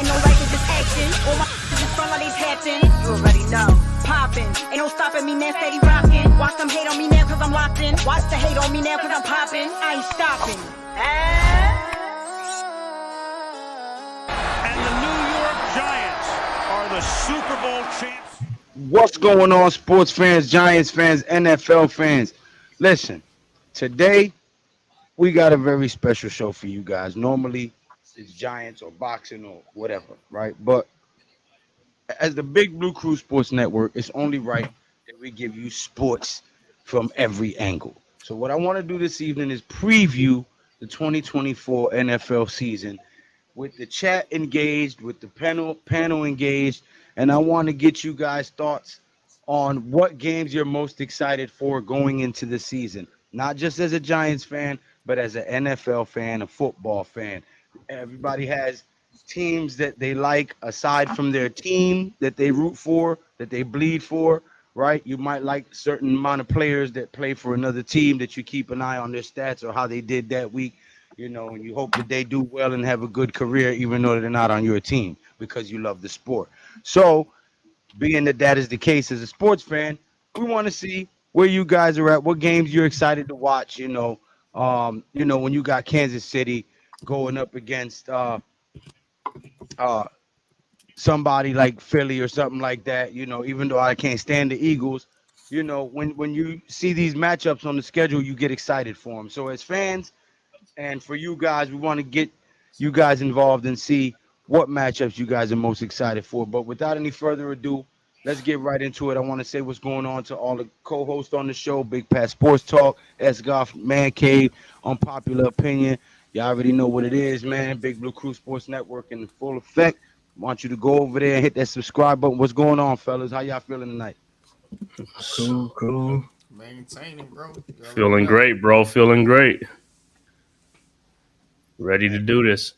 Ain't no like, it's just action. All my just front like they tapping. You already know. Popping. Ain't no stopping me now, steady rocking. Watch them hate on me now, cause I'm locked in. Watch the hate on me now, cause I'm popping. I ain't stopping. And the New York Giants are the Super Bowl champs. What's going on, sports fans, Giants fans, NFL fans? Listen, today we got a very special show for you guys. Normally, it's Giants or boxing or whatever, right? But as the Big Blue Crew Sports Network, it's only right that we give you sports from every angle. So what I want to do this evening is preview the 2024 NFL season with the chat engaged, with the panel engaged, and I want to get you guys' thoughts on what games you're most excited for going into the season. Not just as a Giants fan, but as an NFL fan, a football fan. Everybody has teams that they like aside from their team that they root for, that they bleed for, right? You might like certain amount of players that play for another team that you keep an eye on their stats or how they did that week, and you hope that they do well and have a good career even though they're not on your team because you love the sport. So, being that that is the case as a sports fan, we want to see where you guys are at, what games you're excited to watch, when you got Kansas City going up against uh somebody like Philly or something like that, even though I can't stand the Eagles, when you see these matchups on the schedule, you get excited for them. So as fans and for you guys, we want to get you guys involved and see what matchups you guys are most excited for. But without any further ado, let's get right into it. I want to say what's going on to all the co-hosts on the show, Big Pat Sports Talk, S. Goff, Man Cave, Unpopular Opinion. Y'all already know what it is, man. Big Blue Crew Sports Network in full effect. Want you to go over there and hit that subscribe button. What's going on, fellas? How y'all feeling tonight? Cool. Maintaining, bro. Feeling great, bro. Feeling great. Ready to do this.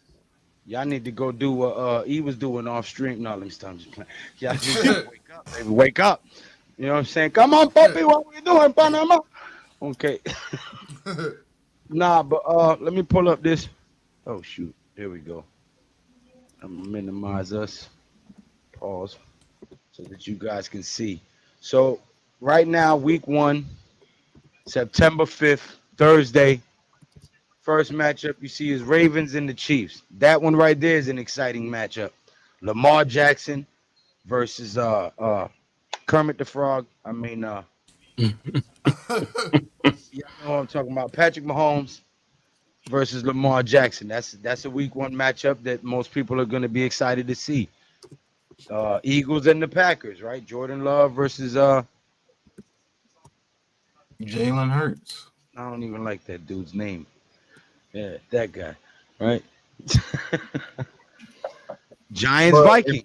Y'all need to go do what he was doing off stream. No, let me stop. I'm just playing. Y'all just wake up, baby. Wake up. You know what I'm saying? Come on, puppy. What we doing, Panama? Okay. Nah, but let me pull up this. Oh shoot. There we go. I'm gonna minimize us. Pause. So that you guys can see. So right now, week 1, September 5th, Thursday. First matchup you see is Ravens and the Chiefs. That one right there is an exciting matchup. Lamar Jackson versus Kermit the Frog. You know what I'm talking about. Patrick Mahomes versus Lamar Jackson. That's a week 1 matchup that most people are going to be excited to see. Eagles and the Packers, right? Jordan Love versus Jalen Hurts. I don't even like that dude's name. Yeah, that guy, right? Giants Vikings.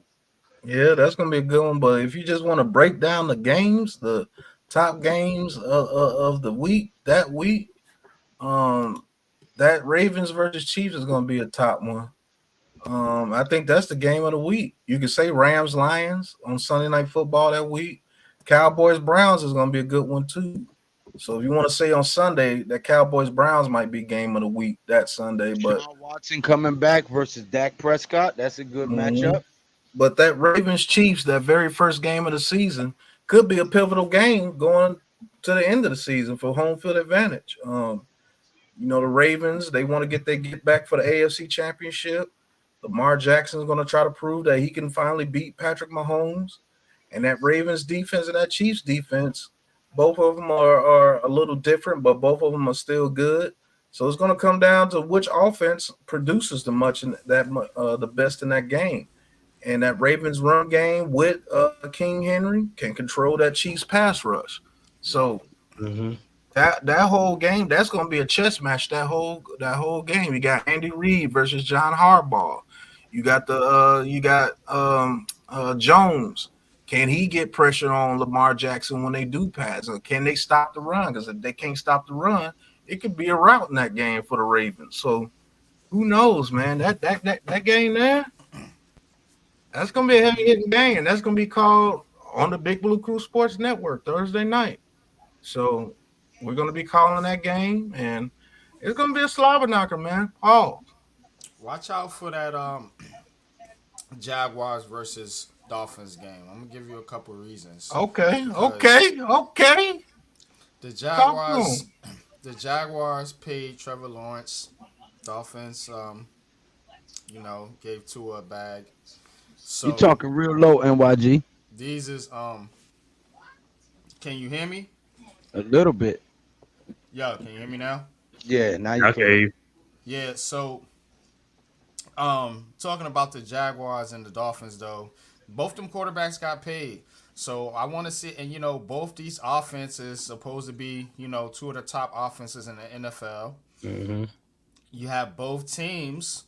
Yeah, that's gonna be a good one. But if you just want to break down the games, the top games of the week, that Ravens versus Chiefs is gonna be a top one. I think that's the game of the week. You could say Rams Lions on Sunday Night Football that week. Cowboys Browns is gonna be a good one too. So if you want to say on Sunday that Cowboys Browns might be game of the week that Sunday, but Deshaun Watson coming back versus Dak Prescott, that's a good matchup. But that Ravens Chiefs, that very first game of the season, could be a pivotal game going to the end of the season for home field advantage. The Ravens, they want to get back for the AFC Championship. Lamar Jackson is going to try to prove that he can finally beat Patrick Mahomes. And that Ravens defense and that Chiefs defense, both of them are a little different, but both of them are still good. So it's going to come down to which offense produces the best in that game. And that Ravens run game with King Henry can control that Chiefs pass rush. So that whole game, that's going to be a chess match. That whole game. You got Andy Reid versus John Harbaugh. You got Jones. Can he get pressure on Lamar Jackson when they do pass? Or can they stop the run? Because if they can't stop the run, it could be a rout in that game for the Ravens. So who knows, man? That game there, that's gonna be a heavy hitting game. That's gonna be called on the Big Blue Crew Sports Network Thursday night. So we're gonna be calling that game, and it's gonna be a slobber knocker, man. Oh, Watch out for that Jaguars versus Dolphins game. I'm gonna give you a couple reasons. Okay, Because okay. the Talk to Jaguars, him. the Jaguars paid Trevor Lawrence. Dolphins, gave Tua a bag. You So talking real low, NYG? these is Can you hear me? A little bit. Yo, can you hear me now? Yeah, now you clear. Okay. Yeah. So talking about the Jaguars and the Dolphins though, both them quarterbacks got paid. So I want to see, and both these offenses supposed to be, two of the top offenses in the NFL. Mm-hmm. You have both teams,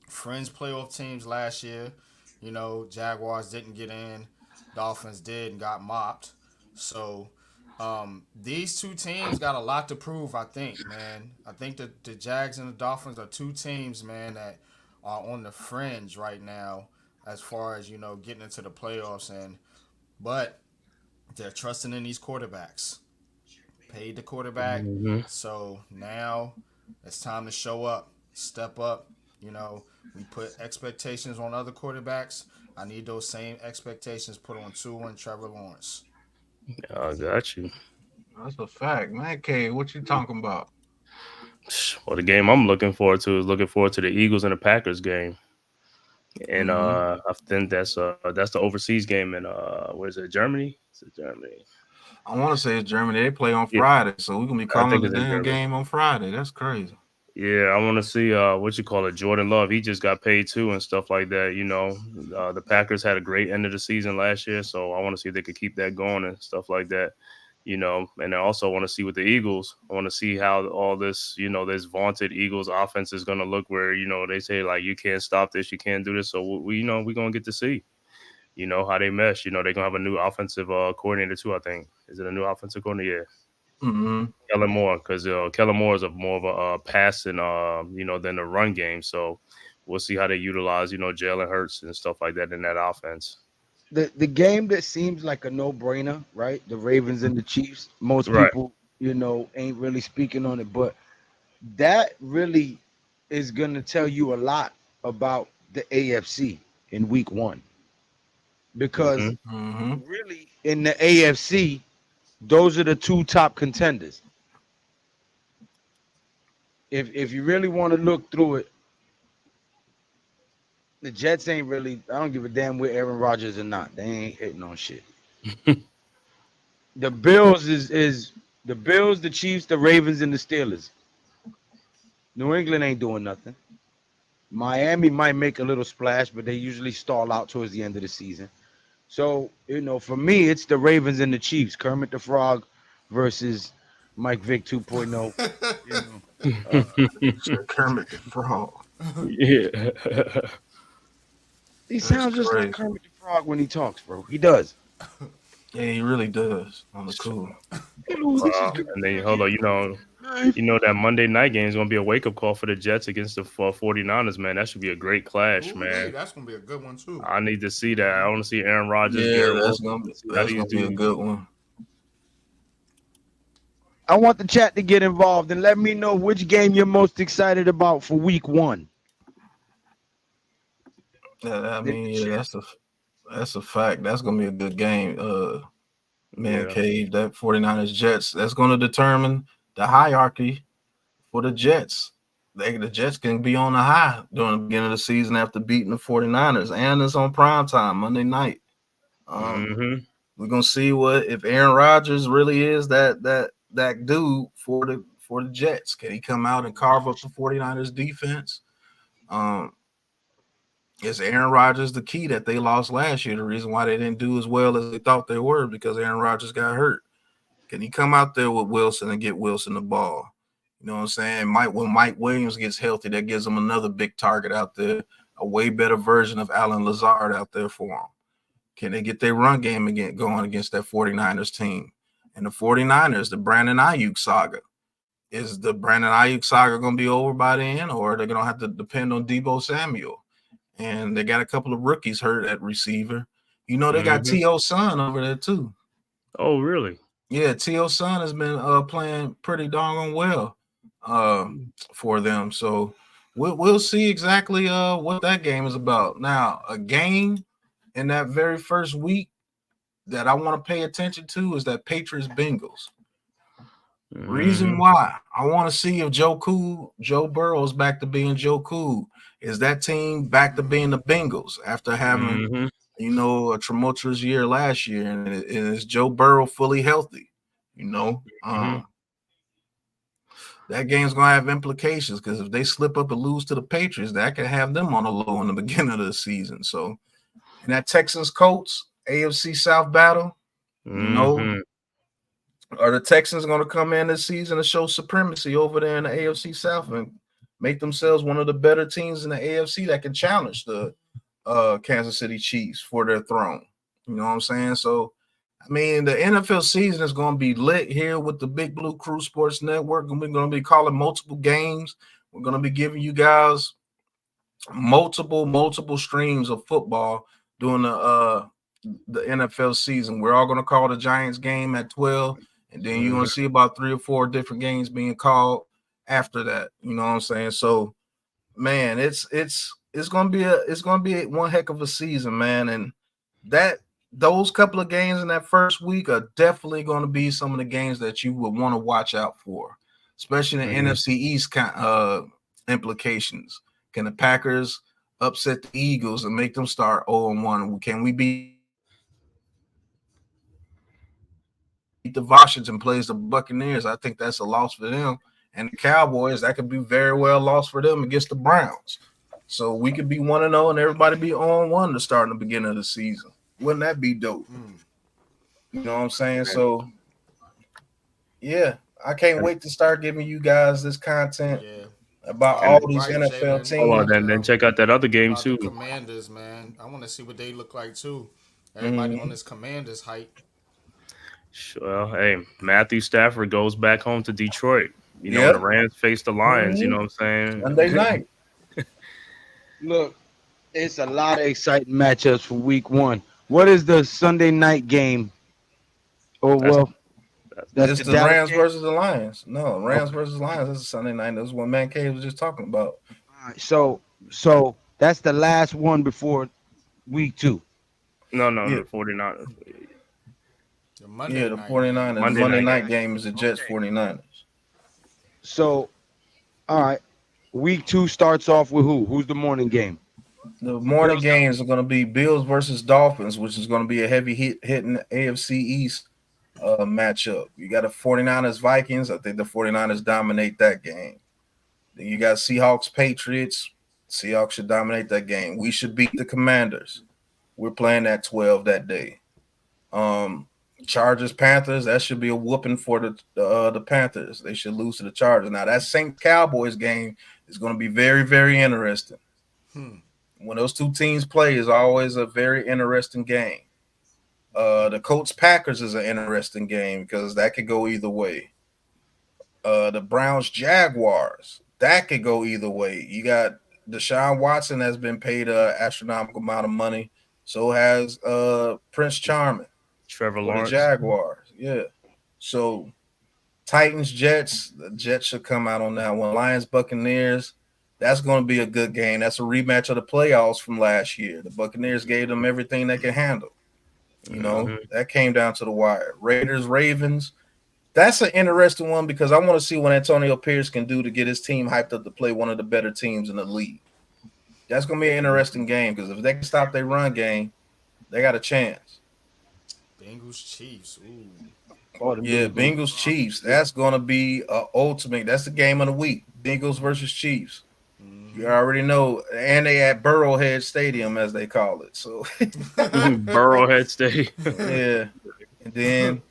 fringe playoff teams last year. Jaguars didn't get in, Dolphins did and got mopped. So these two teams got a lot to prove, I think, man. I think that the Jags and the Dolphins are two teams, man, that are on the fringe right now as far as, getting into the playoffs but they're trusting in these quarterbacks. Paid the quarterback. Mm-hmm. So now it's time to show up, step up. We put expectations on other quarterbacks. I need those same expectations put on Tua and Trevor Lawrence. I got you. That's a fact, man. K, what you talking about? Well, the game I'm looking forward to is the Eagles and the Packers game. And I think that's the overseas game in where is it, Germany? Is it Germany? I want to say it's Germany. They play on Yeah, Friday, so we're gonna be I calling think the it's in damn Germany. game on Friday. That's crazy. Yeah, I want to see Jordan Love. He just got paid too and stuff like that. The Packers had a great end of the season last year, so I want to see if they could keep that going and stuff like that. And I also want to see with the Eagles. I want to see how all this, this vaunted Eagles offense is going to look. Where they say like you can't stop this, you can't do this. So we're gonna get to see, how they mesh. They're gonna have a new offensive coordinator too. I think is it a new offensive coordinator? Yeah. Mm-hmm. Kellen Moore, because Kellen Moore is more of a passing, than the run game. So we'll see how they utilize, Jalen Hurts and stuff like that in that offense. The game that seems like a no-brainer, right? The Ravens and the Chiefs. Most Right. people, ain't really speaking on it, but that really is gonna tell you a lot about the AFC in week 1. Because Mm-hmm. really in the AFC, those are the two top contenders. If you really want to look through it, the Jets ain't really. I don't give a damn where Aaron Rodgers or not. They ain't hitting on shit. The Bills is the Bills, the Chiefs, the Ravens, and the Steelers. New England ain't doing nothing. Miami might make a little splash, but they usually stall out towards the end of the season. So, for me, it's the Ravens and the Chiefs. Kermit the Frog versus Mike Vick 2.0. Kermit the Frog. Yeah. He sounds just like Kermit the Frog when he talks, bro. He does. Yeah, he really does. On the cool. And then hold on, that Monday night game is gonna be a wake up call for the Jets against the 49ers, man. That should be a great clash, man. That's gonna be a good one too. I need to see that. I want to see Aaron Rodgers. Yeah, that's gonna be a good one. I want the chat to get involved and let me know which game you're most excited about for week 1. I mean, yeah, that's a fact. That's gonna be a good game. Cave, that 49ers Jets, that's gonna determine the hierarchy for the Jets. The Jets can be on the high during the beginning of the season after beating the 49ers, and it's on prime time Monday night. We're gonna see if Aaron Rodgers really is that dude for the Jets. Can he come out and carve up the 49ers defense? Is Aaron Rodgers the key that they lost last year? The reason why they didn't do as well as they thought they were because Aaron Rodgers got hurt. Can he come out there with Wilson and get Wilson the ball? You know what I'm saying? When Mike Williams gets healthy, that gives them another big target out there, a way better version of Alan Lazard out there for them. Can they get their run game again going against that 49ers team? And the 49ers, the Brandon Ayuk saga. Is the Brandon Ayuk saga going to be over by then, or are they going to have to depend on Deebo Samuel? And they got a couple of rookies hurt at receiver. They got T.O. Son over there too. Oh, really? Yeah, T.O. Son has been playing pretty doggone well for them. So we'll see exactly what that game is about. Now, a game in that very first week that I want to pay attention to is that Patriots Bengals. Reason why I want to see if Joe Burrow is back to being Joe Cool. Is that team back to being the Bengals after having a tumultuous year last year? And is Joe Burrow fully healthy? That game's gonna have implications because if they slip up and lose to the Patriots, that could have them on a low in the beginning of the season. So, in that Texans Colts AFC South battle, are the Texans going to come in this season and show supremacy over there in the AFC South and make themselves one of the better teams in the AFC that can challenge the Kansas City Chiefs for their throne? You know what I'm saying? So, I mean, the NFL season is going to be lit here with the Big Blue Crew Sports Network, and we're going to be calling multiple games. We're going to be giving you guys multiple streams of football during the NFL season. We're all going to call the Giants game at 12. And then you're going to see about 3 or 4 different games being called after that. You know what I'm saying? So, man, it's going to be one heck of a season, man. And those couple of games in that first week are definitely going to be some of the games that you would want to watch out for, especially the NFC East implications. Can the Packers upset the Eagles and make them start 0-1? Can we be the Washington plays the Buccaneers? I think that's a loss for them. And the Cowboys, that could be very well lost for them against the Browns. So we could be 1-0 and everybody be 0-1 to start in the beginning of the season. Wouldn't that be dope? You know what I'm saying? So, yeah, I can't wait to start giving you guys this content about all these NFL teams. Hold on, then check out that other game too. The Commanders, man. I want to see what they look like too. Everybody on this Commanders hype. Well, hey, Matthew Stafford goes back home to Detroit. The Rams face the Lions. You know what I'm saying? Monday night. Look, it's a lot of exciting matchups for week 1. What is the Sunday night game? That's the Rams versus the Lions. No, Rams versus Lions. That's a Sunday night. That's what Man Cave was just talking about. All right, so that's the last one before week 2. No, the 49ers. The 49ers. Monday night game is the Jets 49ers. So, all right, week 2 starts off with who? Who's the morning game? The morning games are going to be Bills versus Dolphins, which is going to be a heavy hitting AFC East matchup. You got the 49ers Vikings. I think the 49ers dominate that game. Then you got Seahawks Patriots. Seahawks should dominate that game. We should beat the Commanders. We're playing at 12 that day. Chargers Panthers, that should be a whooping for the Panthers. They should lose to the Chargers. Now that Saints Cowboys game is going to be very, very interesting. When those two teams play is always a very interesting game. The Colts Packers is an interesting game because that could go either way. The Browns Jaguars, that could go either way. You got Deshaun Watson has been paid an astronomical amount of money. So has Prince Charming. Trevor Lawrence. The Jaguars, yeah. So Titans Jets, the Jets should come out on that one. Lions Buccaneers. That's going to be a good game. That's a rematch of the playoffs from last year. The Buccaneers gave them everything they can handle. That came down to the wire. Raiders, Ravens. That's an interesting one because I want to see what Antonio Pierce can do to get his team hyped up to play one of the better teams in the league. That's going to be an interesting game because if they can stop their run game, they got a chance. Bengals, Chiefs. Bengals, Chiefs. That's going to be ultimate. That's the game of the week. Bengals versus Chiefs. You already know, and they at Burrowhead Stadium, as they call it. So Burrowhead Stadium. Yeah. And then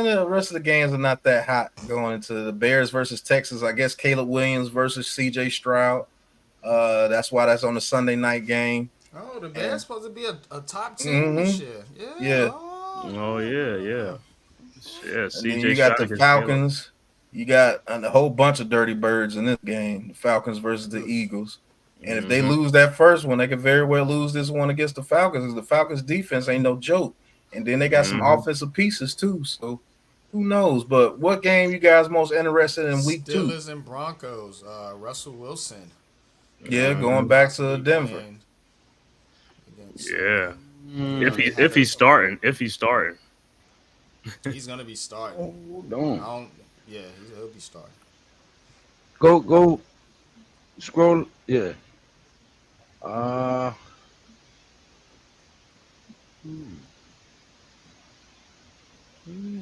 the rest of the games are not that hot going into the Bears versus Texas. I guess Caleb Williams versus CJ Stroud. That's why that's on the Sunday night game. Oh, the Bears supposed to be a top team this year. Yeah. Oh yeah. CJ you got the Falcons. You got a whole bunch of dirty birds in this game. The Falcons versus the Eagles. And if they lose that first one, they could very well lose this one against the Falcons. Because the Falcons defense ain't no joke. And then they got some offensive pieces too. So who knows? But what game you guys most interested in week 2? Steelers and Broncos. Russell Wilson. Yeah, going back to Denver. Against, Yeah. they had If he's starting, he's gonna be starting. Hold I on. don't. Yeah, he'll be starting. Go scroll. Yeah. Uh.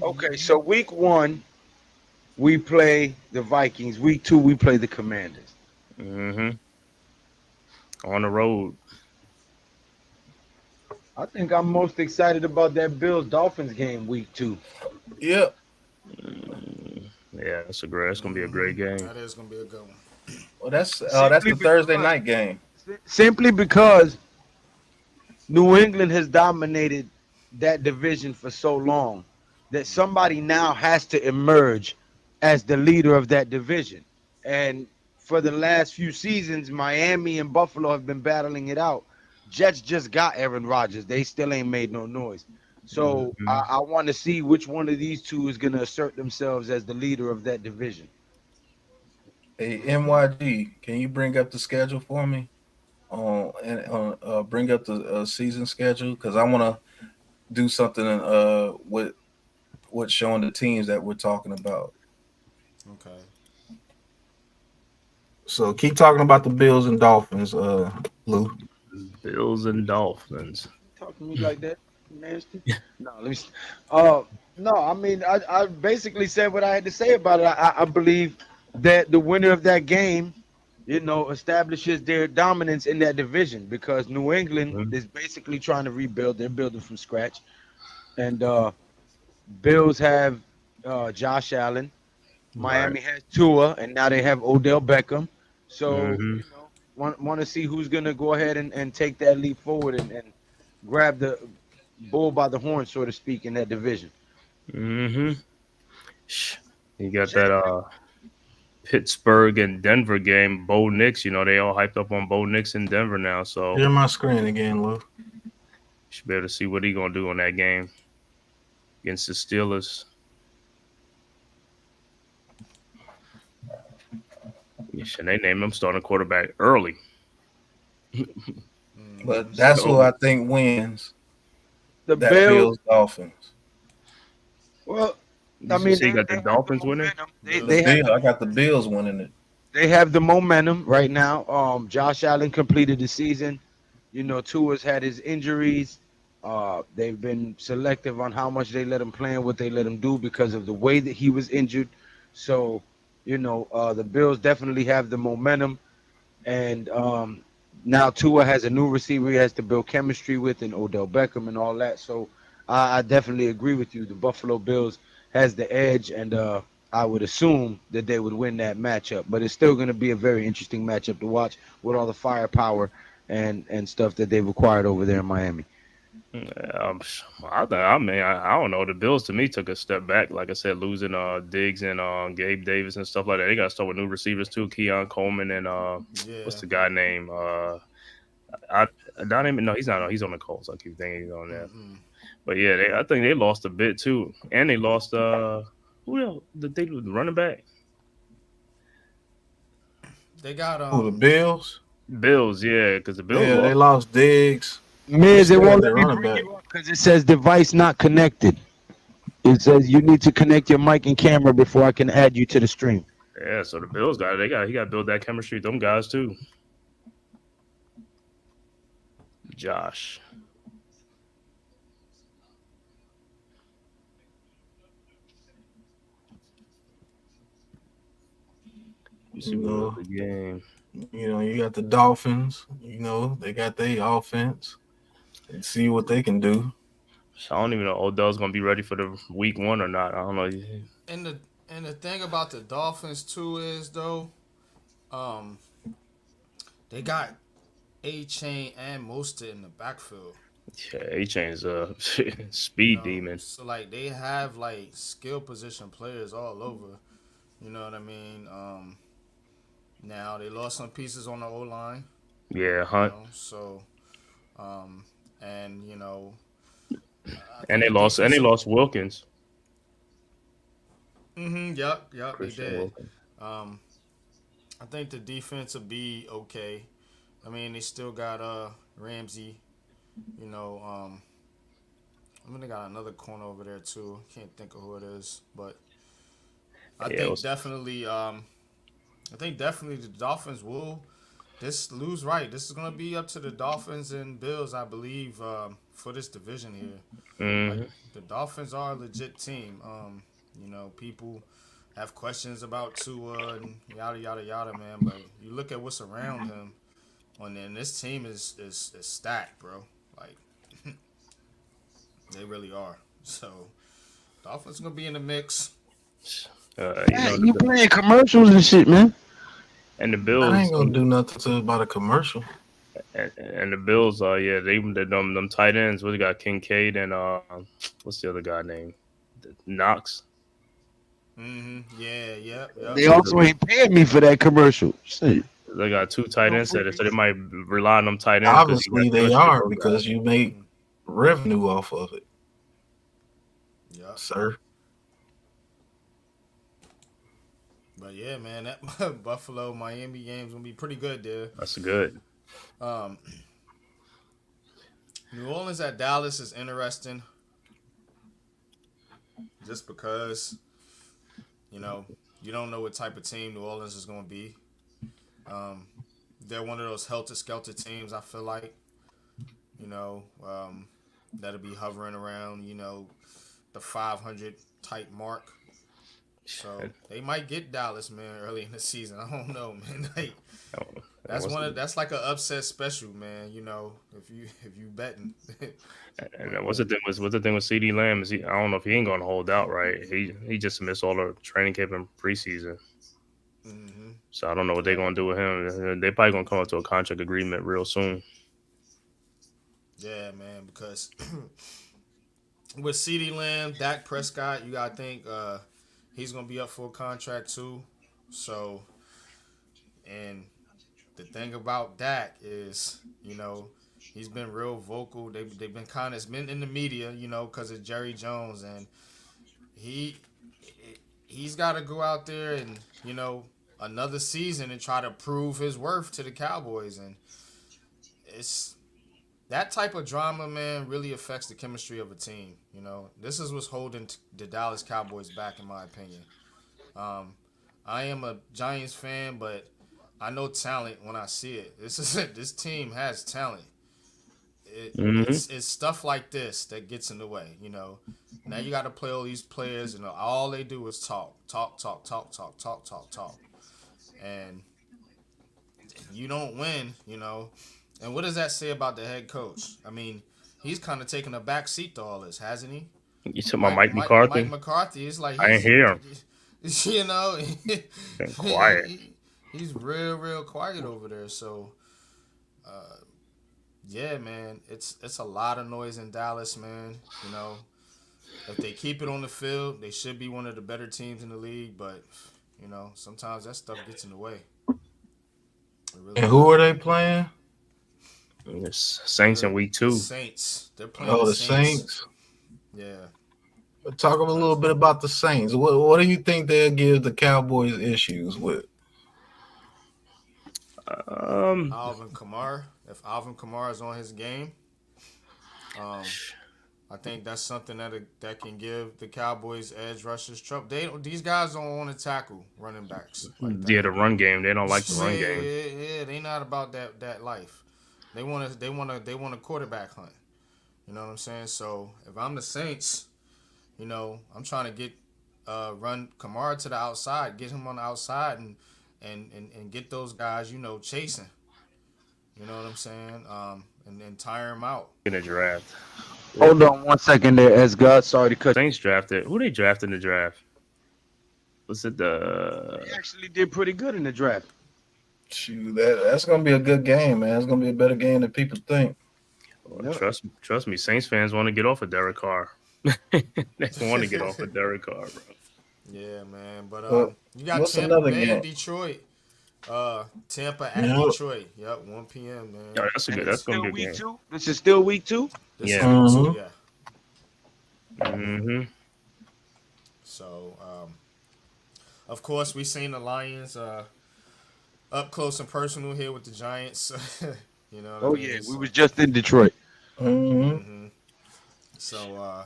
Okay. So week 1 we play the Vikings. Week 2 we play the Commanders. mm-hmm. On the road. I think I'm most excited about that Bills Dolphins game week 2. Yep. Yeah, it's gonna be a great game. That is gonna be a good one. Well, that's Simply the Thursday because night game. simply because New England has dominated that division for so long that somebody now has to emerge as the leader of that division. And for the last few seasons, Miami and Buffalo have been battling it out. Jets just got Aaron Rodgers. They still ain't made no noise. So Mhm. I want to see which one of these two is going to assert themselves as the leader of that division. Hey, NYG, can you bring up the schedule for me? And bring up the season schedule because I want to do something with what's showing the teams that we're talking about. Okay. So keep talking about the Bills and Dolphins, Lou. Bills and Dolphins. Talk to me like that, nasty. No, let me. Uh, no, I mean, I basically said what I had to say about it. I believe that the winner of that game, establishes their dominance in that division because New England Mhm. is basically trying to rebuild. They're building from scratch, and Bills have Josh Allen. Right. Miami has Tua, and now they have Odell Beckham. So hmm want to see who's gonna go ahead and take that leap forward and grab the bull by the horn, so to speak, in that division. hmm You got that Genuinely, Pittsburgh and Denver game. Bo Nix, they all hyped up on Bo Nix in Denver now, so Share my screen again, Lou. should be able to see what he gonna do in that game against the Steelers. Yes, and they named him starting quarterback early. But that's who So I think wins the that Bills. Bills Dolphins. Well, you I mean, see, you got they the have the Dolphins winning. momentum. They The they have Bill, the I got the Bills winning it. they have the momentum right now. Josh Allen completed the season. Tua's had his injuries. They've been selective on how much they let him play and what they let him do because of the way that he was injured. So, the Bills definitely have the momentum. And now Tua has a new receiver he has to build chemistry with, and Odell Beckham and all that. So I definitely agree with you. The Buffalo Bills has the edge, and I would assume that they would win that matchup. But it's still going to be a very interesting matchup to watch with all the firepower and stuff that they've acquired over there in Miami. I don't know. The Bills to me took a step back. Like I said, losing Diggs and Gabe Davis and stuff like that. They got to start with new receivers too. Keon Coleman and what's Yeah. the guy name? I don't even know. He's not. He's on the Colts. I keep thinking he's on there. But yeah, I think they lost a bit too, and they lost who else? The running back. They got Who, the Bills? Bills, yeah, because the Bills Yeah, they lost. lost Diggs. They Miz, it still got won't their let me running bring back. you up because it says device not connected. It says you need to connect your mic and camera before I can add you to the stream. Yeah, so the Bills got it. He got to build that chemistry with them guys too. Josh. You see You what know, the game. you got the Dolphins. They got their offense. And see what they can do. So I don't even know Odell's gonna be ready for the week 1 or not. I don't know. and the thing about the Dolphins too is though, um, they got A Chain and Mostert in the backfield. Yeah, A-Chain's a speed demon. So like they have like skill position players all over. You know what I mean? Now they lost some pieces on the O line. Yeah, Hunt. So um, and I And think they the lost defensive. Wilkins. Yep, they Christian did. Wilkins. Um, I think the defense will be okay. I mean, they still got Ramsey. You know, I mean they got another corner over there too. Can't think of who it is, but I Yeah, it think was, definitely, the Dolphins will this lose right. This is gonna be up to the Dolphins and Bills, I believe, for this division here. Like mhm. the Dolphins are a legit team. People have questions about Tua and yada yada yada, man. But you look at what's around him, and this team is stacked, bro. Like they really are. So Dolphins gonna be in the mix. Hey, you playing commercials and shit, man. And the I Bills ain't gonna do nothing to about a commercial. and the Bills, yeah, them tight ends. We got Kincaid and what's the other guy name? Knox. Yeah. Yep. They Yep. also ain't paying me for that commercial. Shit. They got two tight ends, so they might rely on them tight ends because you got Obviously, they trust with are those guys. because you make revenue off of it, Yep. sir. But yeah, man, that Buffalo Miami game's gonna be pretty good there. That's good. Um, New Orleans at Dallas is interesting, just because you know you don't know what type of team New Orleans is gonna be. Um, they're one of those helter skelter teams. I feel like you know that'll be hovering around the 500 type mark. So they might get Dallas, man, early in the season. I don't know, man. That's like an upset special, man. If you betting. And what's the thing with CD Lamb is I don't know if he ain't gonna hold out, right? He just missed all the training camp and preseason, Mm-hmm. so I don't know what they're Yep. gonna do with him. They probably gonna come up to a contract agreement real soon. Yeah, man, because with CeeDee Lamb, Dak Prescott, you gotta think he's gonna be up for a contract too. So, and the thing about Dak is, he's been real vocal. They've been it's been in the media, because of Jerry Jones, and he he's got to go out there and another season and try to prove his worth to the Cowboys, and it's that type of drama, man, really affects the chemistry of a team. This is what's holding the Dallas Cowboys back, in my opinion. Um, I am a Giants fan, but I know talent when I see it. This team has talent. Hmm. It's stuff like this that gets in the way. Now you got to play all these players, and all they do is talk, talk, talk, talk, talk, talk, talk, talk, and you don't win. And what does that say about the head coach? I mean, he's kind of taking a back seat to all this, hasn't he? You talking about Mike Mike Mike Mike McCarthy? McCarthy is like I ain't hear him. you know, Been quiet. he's real quiet over there. So, yeah, man, it's a lot of noise in Dallas, man. If they keep it on the field, they should be one of the better teams in the league. But sometimes that stuff gets in the way. It really And who does. are they playing? It's Saints in week The 2. Saints. They're playing Oh, the the Saints. Saints. Yeah. Talk a little bit about the Saints. What do you think they'll give the Cowboys issues with? Alvin Kamara. If Alvin Kamara is on his game, I think that's something that can give the Cowboys edge rushers trouble. These guys don't want to tackle running backs like that. Yeah, the run game. They don't like the run game. Yeah, they not about that life. They want a quarterback hunt. You know what I'm saying? So if I'm the Saints, I'm trying to get run Kamara to the outside, get him on the outside, and get those guys, chasing. You know what I'm saying? And then tire him out. In the draft. Hold on 1 second there, S. God. Sorry to cut. Saints drafted. Who they drafted in the draft? Was it They the? actually did pretty good in the draft. Shoot, that's gonna be a good game, man. It's gonna be a better game than people think. Yep. Trust me. Saints fans want to get off of Derek Carr. They want to get off of Derek Carr, bro. Yeah, man. But Well, you got what's Tampa another Bay and game? Detroit. Tampa at Yep. Detroit. Yep, 1 p.m. man. Yeah, that's And that's gonna be a week game. 2. This is still week 2. This Yeah. is week 2, Mhm. yeah. Mm-hmm. So, of course, we seen the Lions up close and personal here with the Giants. You know what I Oh mean? yeah, we So, was just in Detroit. Mhm. so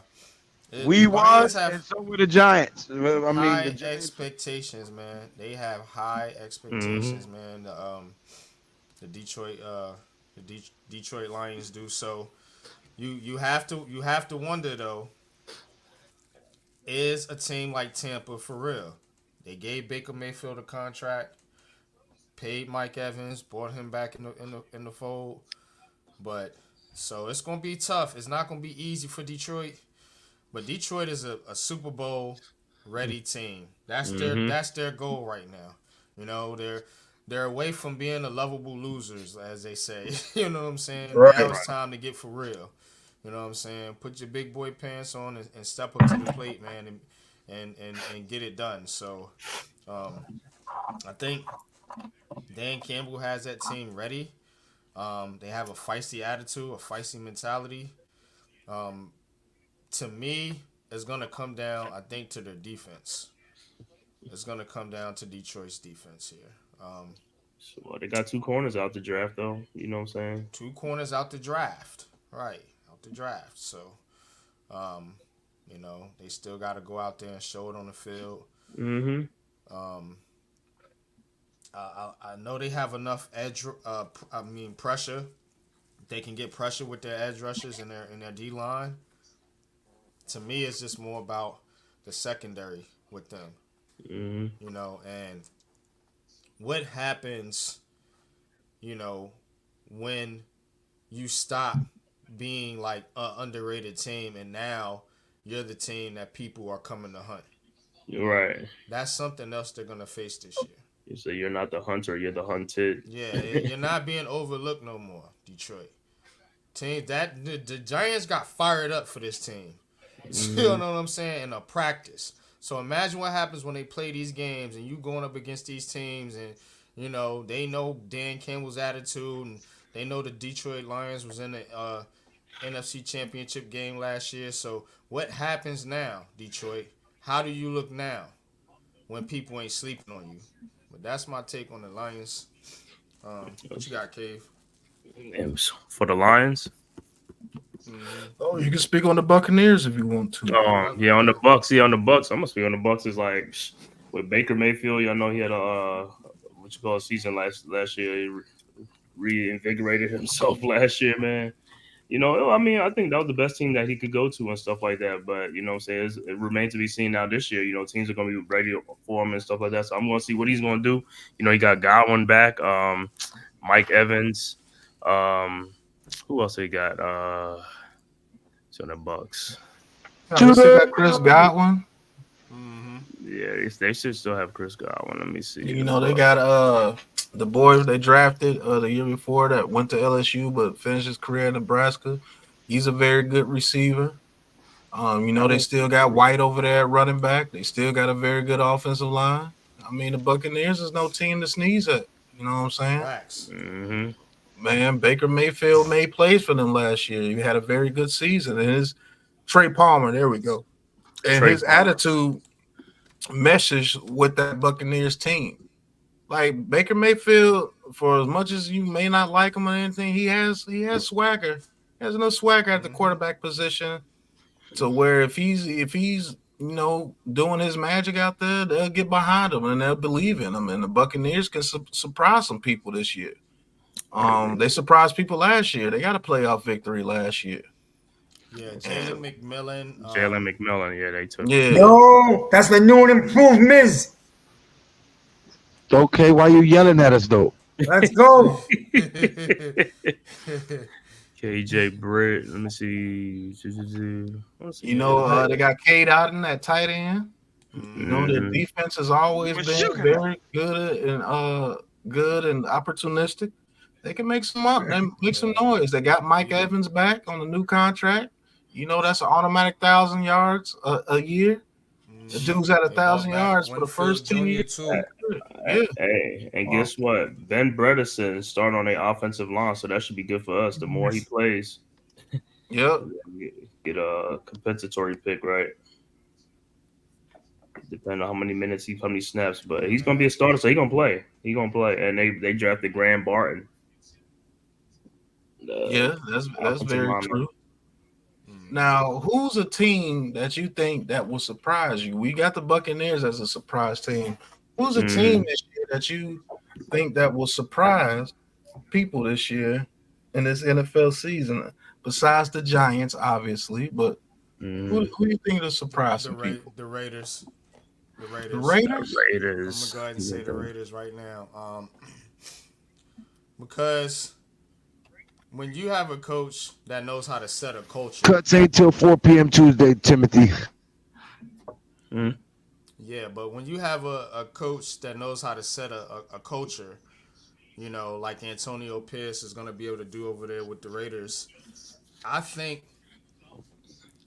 We Lions was, have and so were the Giants. I mean, the high Giants. expectations, man. They have high Mm-hmm. expectations, man. The Detroit Detroit Lions do. So you have to wonder though, is a team like Tampa for real? They gave Baker Mayfield a contract, paid Mike Evans, brought him back in the fold, but so it's gonna be tough. It's not gonna be easy for Detroit. But Detroit is a Super Bowl ready team. That's their Mm-hmm. that's their goal right now. You know, they're away from being the lovable losers, as they say. You know what I'm saying? Right. Now it's time to get for real. You know what I'm saying? Put your big boy pants on and step up to the plate, man, and get it done. So I think Dan Campbell has that team ready. They have a feisty attitude, a feisty mentality. To me, it's gonna come down, I think, to their defense. It's gonna come down to Detroit's defense here. So they got two corners out the draft, though. You know what I'm saying? Two corners out the draft, right? Out the draft. So, they still got to go out there and show it on the field. Mm-hmm. I know they have enough pressure. They can get pressure with their edge rushers and their D line. To me, it's just more about the secondary with them. Mm-hmm. And what happens, when you stop being like an underrated team and now you're the team that people are coming to hunt. Right. That's something else they're gonna face this year. You say you're not the hunter, you're the hunted. Yeah, you're not being overlooked no more, Detroit. Team that the Giants got fired up for this team. You know what I'm saying? In a practice. So imagine what happens when they play these games and you going up against these teams and they know Dan Campbell's attitude and they know the Detroit Lions was in the NFC Championship game last year. So what happens now, Detroit? How do you look now when people ain't sleeping on you? But that's my take on the Lions. What you got, Cave? And for the Lions. Oh, you can speak on the Buccaneers if you want to. Yeah, on the Bucks. Yeah, on the Bucks. I'm gonna speak on the Bucks. Is like with Baker Mayfield. Y'all know he had a what you call a season last year. He reinvigorated himself last year, man. I mean, I think that was the best team that he could go to and stuff like that. But what I'm saying, it remains to be seen now this year. Teams are going to be ready for him and stuff like that. So I'm going to see what he's going to do. He got Godwin back, Mike Evans. Who else he got? It's on the Bucks. They still got Chris Godwin. Yeah, they should still have Chris Godwin. Let me see. They got the boy they drafted the year before that went to LSU but finished his career in Nebraska. He's a very good receiver. They still got White over there at running back. They still got a very good offensive line. I mean, the Buccaneers is no team to sneeze at. You know what I'm saying? Facts. Man, Baker Mayfield made plays for them last year. He had a very good season. And his Trey Palmer, there we go. And his attitude meshes with that Buccaneers team. Like Baker Mayfield, for as much as you may not like him or anything, he has swagger. He has enough swagger at the quarterback position to where if he's doing his magic out there, they'll get behind him and they'll believe in him. And the Buccaneers can surprise some people this year. They surprised people last year. They got a playoff victory last year. Yeah, Jalen McMillan. Yeah, they took. Yeah. Yo, that's the new and improved Miz. Okay, why you yelling at us though? Let's go. KJ Britt. Let me see. They got Cade Otten at tight end. Their defense has always been very good and opportunistic. They can make some noise. They got Mike Evans back on the new contract. That's an automatic 1,000 yards a year. The dude's at 1,000 yards for the first 2 years. Hey, and guess what? Ben Bredesen started on the offensive line, so that should be good for us. The more he plays, yep, get a compensatory pick, right? depending on how many minutes how many snaps. But he's gonna be a starter, so he's gonna play. He's gonna play. And they drafted Graham Barton. Yeah, that's Offensive very lineman. true. Now, who's a team that you think that will surprise you? We got the Buccaneers as a surprise team. Who's a team this year that you think that will surprise people this year in this NFL season? Besides the Giants, obviously, but who do you think will surprise some people? The Raiders. The The Raiders. Raiders? I'm gonna Raiders. go ahead and say the Raiders right now. Because when you have a coach that knows how to set a culture, Cuts ain't till 4 p.m. Tuesday, Timothy. yeah, but when you have a coach that knows how to set a culture, you know, like Antonio Pierce is going to be able to do over there with the Raiders, I think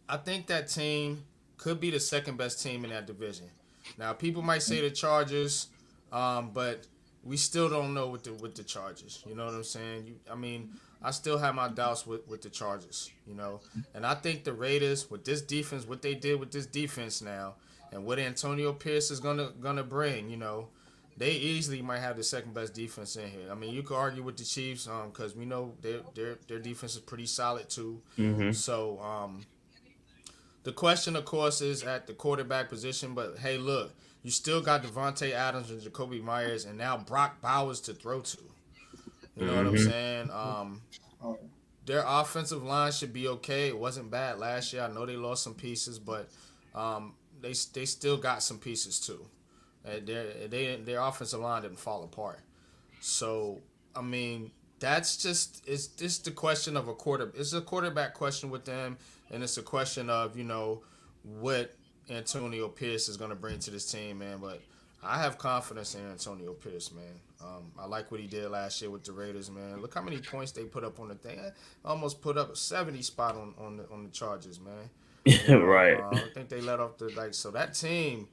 that team could be the second best team in that division. Now, people might say the Chargers, but we still don't know with the Chargers. You know what I'm saying? I still have my doubts with the Chargers. You know, and I think the Raiders with this defense, what they did with this defense now, and what Antonio Pierce is gonna bring, you know, they easily might have the second best defense in here. I mean, you could argue with the Chiefs, because we know their defense is pretty solid too. So, the question, of course, is at the quarterback position. But hey, look, you still got Devontae Adams and Jacoby Myers, and now Brock Bowers to throw to. You know what I'm saying? Their offensive line should be okay. It wasn't bad last year. I know they lost some pieces, but they still got some pieces too. Their offensive line didn't fall apart. So I mean, it's just the question of a quarter. It's a quarterback question with them, and it's a question of, you know, what Antonio Pierce is going to bring to this team, man. But I have confidence in Antonio Pierce, man. I like what he did last year with the Raiders, man. Look how many points they put up on the thing. Almost put up a 70 spot on the Chargers, man. You know, Right. I think they let off so that team,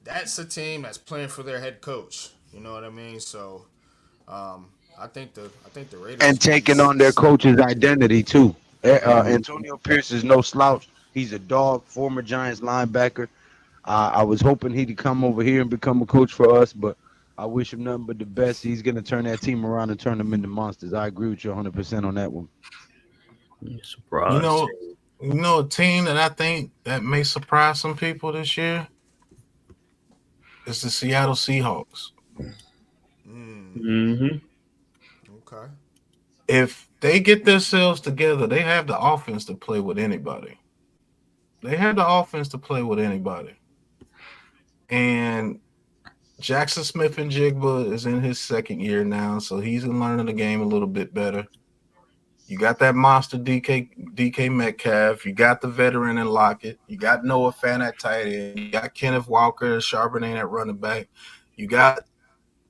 that's a team that's playing for their head coach. You know what I mean? So, I think the Raiders And taking on their coach's identity too. Mm-hmm. Antonio Pierce is no slouch. He's a dog, former Giants linebacker. I was hoping he'd come over here and become a coach for us, but I wish him nothing but the best. He's going to turn that team around and turn them into monsters. I agree with you 100% on that one. Surprise. You know, a team that I think that may surprise some people this year is the Seattle Seahawks. Okay. If they get themselves together, they have the offense to play with anybody. And Jackson Smith and Jigba is in his second year now, so he's learning the game a little bit better. You got that monster DK Metcalf. You got the veteran in Lockett. You got Noah Fant at tight end. You got Kenneth Walker and Charbonnet at running back. You got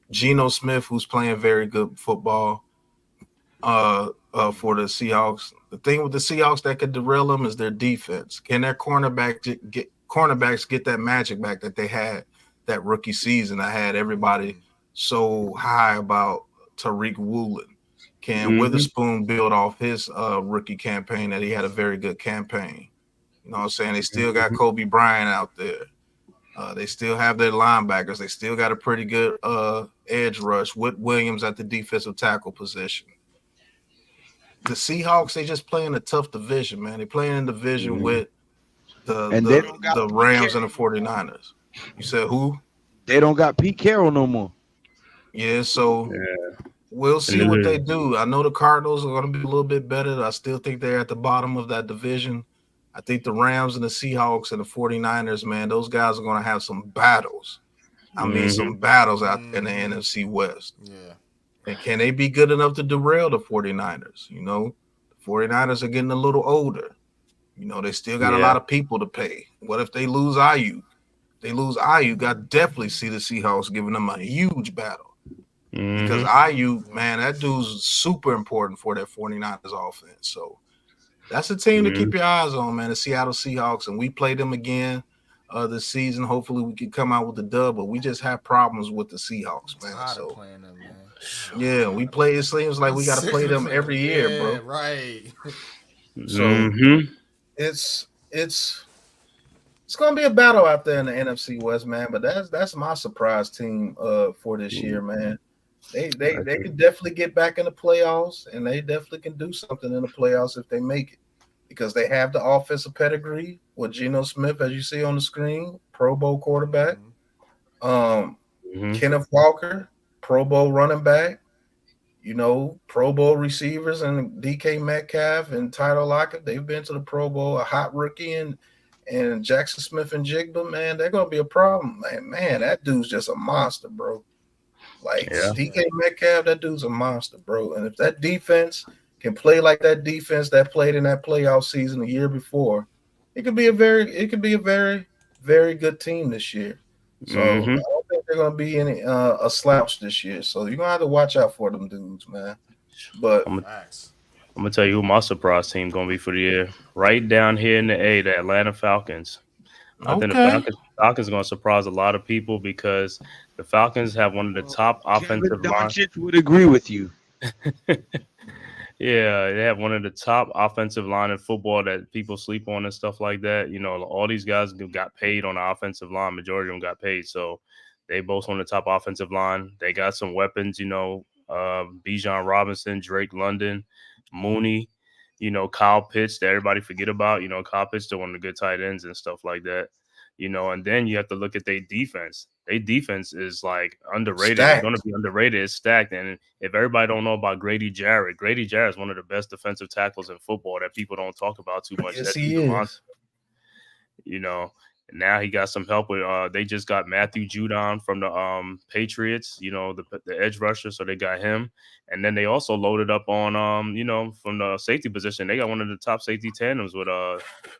Geno Smith, who's playing very good football for the Seahawks. The thing with the Seahawks that could derail them is their defense. Can their cornerbacks get that magic back that they had that rookie season? I had everybody so high about Tariq Woolen. Can Witherspoon build off his rookie campaign that he had a very good campaign? You know what I'm saying? They still got Kobe Bryant out there. They still have their linebackers. They still got a pretty good edge rush with Williams at the defensive tackle position. The Seahawks, they just play in a tough division, man. They play in a division with the Rams and the 49ers. You said who? They don't got Pete Carroll no more. Yeah, so we'll see what they do. I know the Cardinals are going to be a little bit better. I still think they're at the bottom of that division. I think the Rams and the Seahawks and the 49ers, man, those guys are going to have some battles. I mean, some battles out in the NFC West. Yeah. And can they be good enough to derail the 49ers? You know, the 49ers are getting a little older. You know, they still got a lot of people to pay. What if they lose Ayuk? They lose Ayuk, I definitely see the Seahawks giving them a huge battle. Because Ayuk, man, that dude's super important for that 49ers offense. So that's a team to keep your eyes on, man, the Seattle Seahawks. And we play them again this season. Hopefully we can come out with the dub, but we just have problems with the Seahawks, man. So playing them, man. yeah, we play. It seems like we got to play them every year, bro. Right. So it's It's gonna be a battle out there in the NFC West, man. But that's my surprise team for this year, man. They can definitely get back in the playoffs, and they definitely can do something in the playoffs if they make it, because they have the offensive pedigree with Geno Smith, as you see on the screen, Pro Bowl quarterback. Kenneth Walker, Pro Bowl running back. Pro Bowl receivers and DK Metcalf and Tyler Lockett. They've been to the Pro Bowl. A hot rookie and Jackson Smith and Jigba, man, they're gonna be a problem. Man, that dude's just a monster, bro. Like DK Metcalf, that dude's a monster, bro. And if that defense can play like that defense that played in that playoff season the year before, it could be a very, very good team this year. So I don't think they're gonna be any a slouch this year. So you're gonna have to watch out for them dudes, man. But I'm gonna tell you who my surprise team gonna be for the year. Right down here in the A, the Atlanta Falcons. I think the Falcons are gonna surprise a lot of people because the Falcons have one of the top offensive lines. Would agree with you. Yeah, they have one of the top offensive line in football that people sleep on and stuff like that. All these guys got paid on the offensive line. Majority of them got paid. So they both on the top offensive line. They got some weapons, Bijan Robinson, Drake London, Mooney, Kyle Pitts that everybody forget about. Kyle Pitts still one of the good tight ends and stuff like that. And then you have to look at their defense. Their defense is like underrated. Stacked. It's going to be underrated. It's stacked. And if everybody don't know about Grady Jarrett is one of the best defensive tackles in football that people don't talk about too much. Yes, he is. And now he got some help with. They just got Matthew Judon from the Patriots. The edge rusher. So they got him, and then they also loaded up on from the safety position. They got one of the top safety tandems with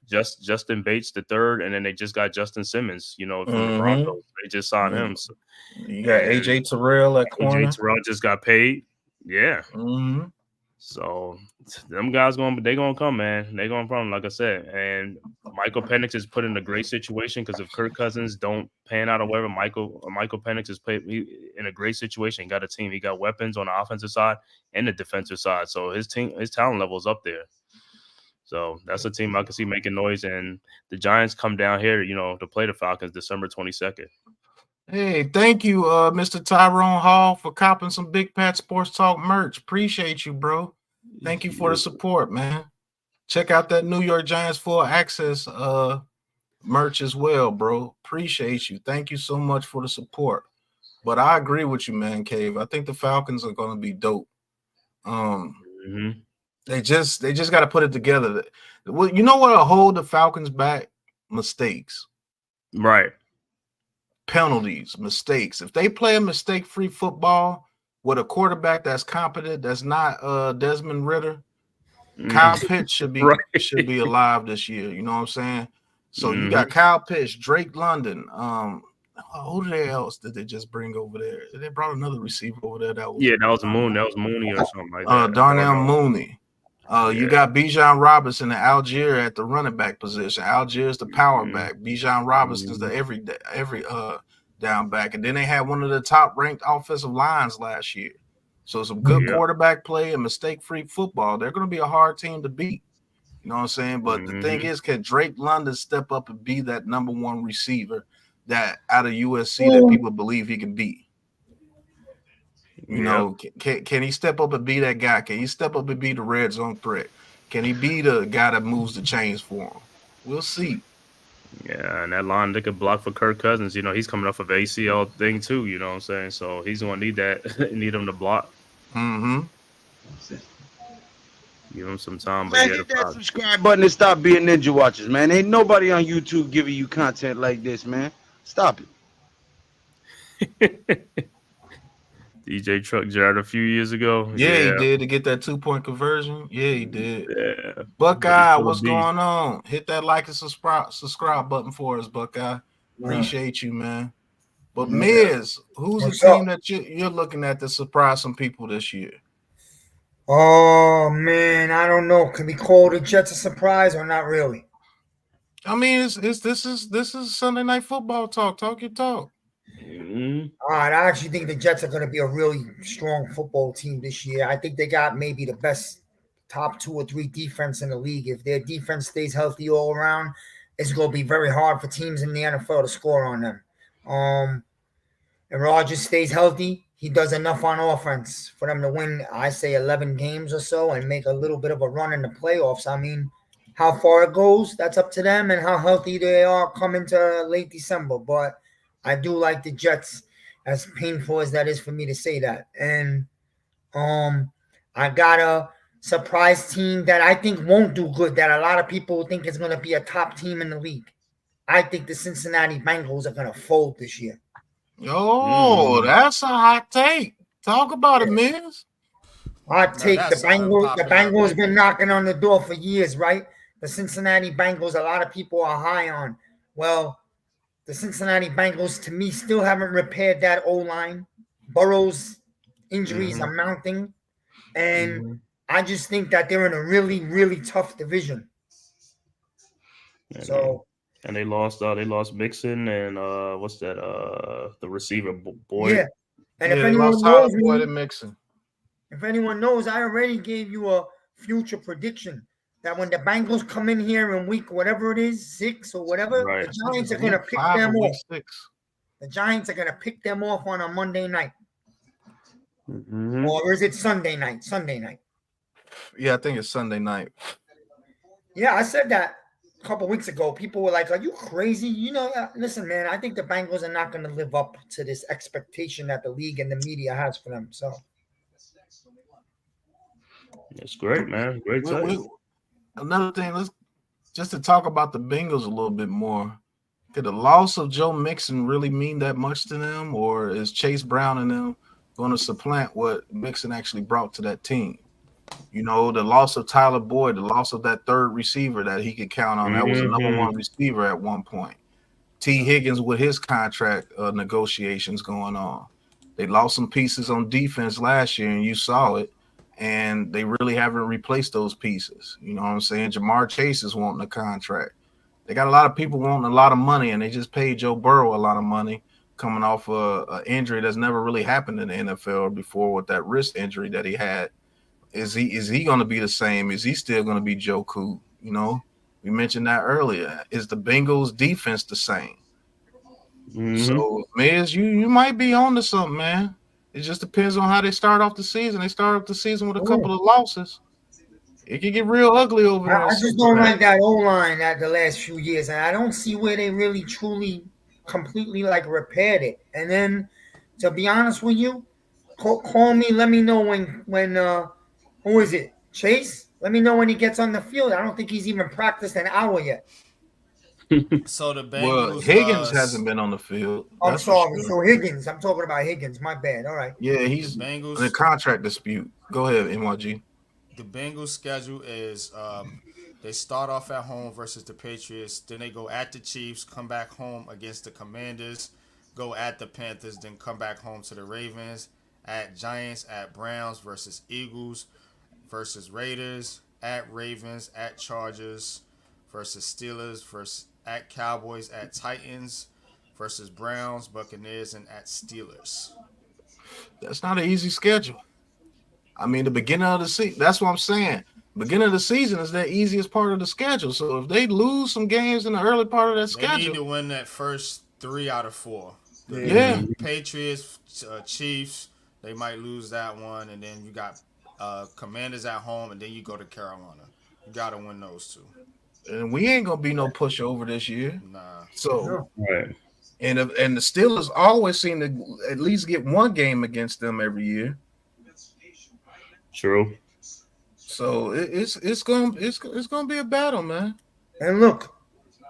Justin Bates the third, and then they just got Justin Simmons. From the Broncos. They just signed him. So, you got AJ Terrell at corner. AJ Terrell just got paid. Yeah. So them guys they gonna come, man. They gonna come, like I said. And Michael Penix is put in a great situation because if Kirk Cousins don't pan out or whatever, Michael Penix is in a great situation. He got a team. He got weapons on the offensive side and the defensive side. So his talent level is up there. So that's a team I can see making noise. And the Giants come down here, to play the Falcons December 22nd. Hey, thank you, Mr. Tyrone Hall, for copping some Big Pat Sports Talk merch. Appreciate you, bro. Thank you for the support, man. Check out that New York Giants full access merch as well, bro. Appreciate you. Thank you so much for the support. But I agree with you, man, Cave. I think the Falcons are going to be dope. They just got to put it together. Well, you know what'll hold the Falcons back? Mistakes. Right. Penalties, mistakes. If they play a mistake-free football with a quarterback that's competent, that's not Desmond Ridder, Kyle Pitts should be alive this year. You know what I'm saying? So you got Kyle Pitts, Drake London. Who else did they just bring over there? They brought another receiver over there. That was Mooney. That was Mooney or something like that. Darnell Mooney. You got Bijan Robinson and Algier at the running back position. Algier's the power back. Bijan Robinson's the every down back. And then they had one of the top ranked offensive lines last year. So some good quarterback play and mistake-free football. They're going to be a hard team to beat. You know what I'm saying? But the thing is, can Drake London step up and be that number one receiver that out of USC that people believe he can be? You know, can he step up and be that guy? Can he step up and be the red zone threat? Can he be the guy that moves the chains for him? We'll see. Yeah, and that line they could block for Kirk Cousins. He's coming off of ACL thing too. You know what I'm saying? So he's going to need that. Need him to block. Give him some time. Man, hit that subscribe button and stop being ninja watchers, man. Ain't nobody on YouTube giving you content like this, man. Stop it. DJ Truck Jarrett a few years ago. Yeah, he did to get that 2-point conversion. Yeah, he did. Yeah. Buckeye, what's going on? Hit that like and subscribe button for us, Buckeye. Appreciate you, man. But Miz, who's the team that you're looking at to surprise some people this year? Oh man, I don't know. Can we call the Jets a surprise or not really? I mean, this is Sunday Night Football talk. Talk your talk. All right, I actually think the Jets are going to be a really strong football team this year. I think they got maybe the best top 2 or 3 defense in the league. If their defense stays healthy all around it's going to be very hard for teams in the NFL to score on them. And Rodgers stays healthy, he does enough on offense for them to win, I say, 11 games or so and make a little bit of a run in the playoffs. I mean, how far it goes, that's up to them and how healthy they are coming to late December. But I do like the Jets, as painful as that is for me to say that. And I got a surprise team that I think won't do good, that a lot of people think is going to be a top team in the league. I think the Cincinnati Bengals are going to fold this year. Oh, that's a hot take. Talk about it, Miz. Hot take. The that's Bengals been knocking on the door for years, right? The Cincinnati Bengals, a lot of people are high on. Well, the Cincinnati Bengals, to me, still haven't repaired that O-line. Burrow's injuries are mounting. And I just think that they're in a really, really tough division. And they lost Mixon and what's that? The receiver Boyd. Yeah. And if anyone knows, I already gave you a future prediction that when the Bengals come in here in week whatever it is, 6 or whatever, the Giants are going to pick them off. The Giants are going to pick them off on a Monday night. Or is it Sunday night? Sunday night. Yeah, I think it's Sunday night. Yeah, I said that a couple weeks ago. People were like, are you crazy? You know, listen, man, I think the Bengals are not going to live up to this expectation that the league and the media has for them. So it's great, man. Great take. Another thing, let's just to talk about the Bengals a little bit more. Could the loss of Joe Mixon really mean that much to them, or is Chase Brown and them going to supplant what Mixon actually brought to that team? You know, the loss of Tyler Boyd, the loss of that third receiver that he could count on. That was the number one receiver at one point. T. Higgins with his contract negotiations going on. They lost some pieces on defense last year, and you saw it. And they really haven't replaced those pieces. You know what I'm saying? Jamar Chase is wanting a contract. They got a lot of people wanting a lot of money, and they just paid Joe Burrow a lot of money coming off an injury that's never really happened in the NFL before with that wrist injury that he had. Is he going to be the same? Is he still going to be Joe Cool? You know, we mentioned that earlier. Is the Bengals defense the same? So, Miz, you might be on to something, man. It just depends on how they start off the season. They start off the season with a couple of losses. It can get real ugly over there. I just don't like that O-line at the last few years, and I don't see where they really, truly, completely repaired it. And then, to be honest with you, call me. Let me know when who is it? Chase? Let me know when he gets on the field. I don't think he's even practiced an hour yet. So the Bengals. Well, Higgins hasn't been on the field. I'm sorry. So Higgins. I'm talking about Higgins. My bad. All right. Yeah, he's in a contract dispute. Go ahead, NYG. The Bengals' schedule is they start off at home versus the Patriots. Then they go at the Chiefs, come back home against the Commanders, go at the Panthers, then come back home to the Ravens, at Giants, at Browns versus Eagles versus Raiders, at Ravens, at Chargers versus Steelers, versus at Cowboys, at Titans versus Browns, Buccaneers, and at Steelers. That's not an easy schedule. I mean, the beginning of the season, that's what I'm saying. Beginning of the season is the easiest part of the schedule. So if they lose some games in the early part of that schedule, they need to win that first 3 out of 4. Yeah. Patriots, Chiefs, they might lose that one, and then you got Commanders at home, and then you go to Carolina. You got to win those 2. And we ain't gonna be no pushover this year. Nah. So, right. And the Steelers always seem to at least get one game against them every year. True. So it's gonna be a battle, man. And look,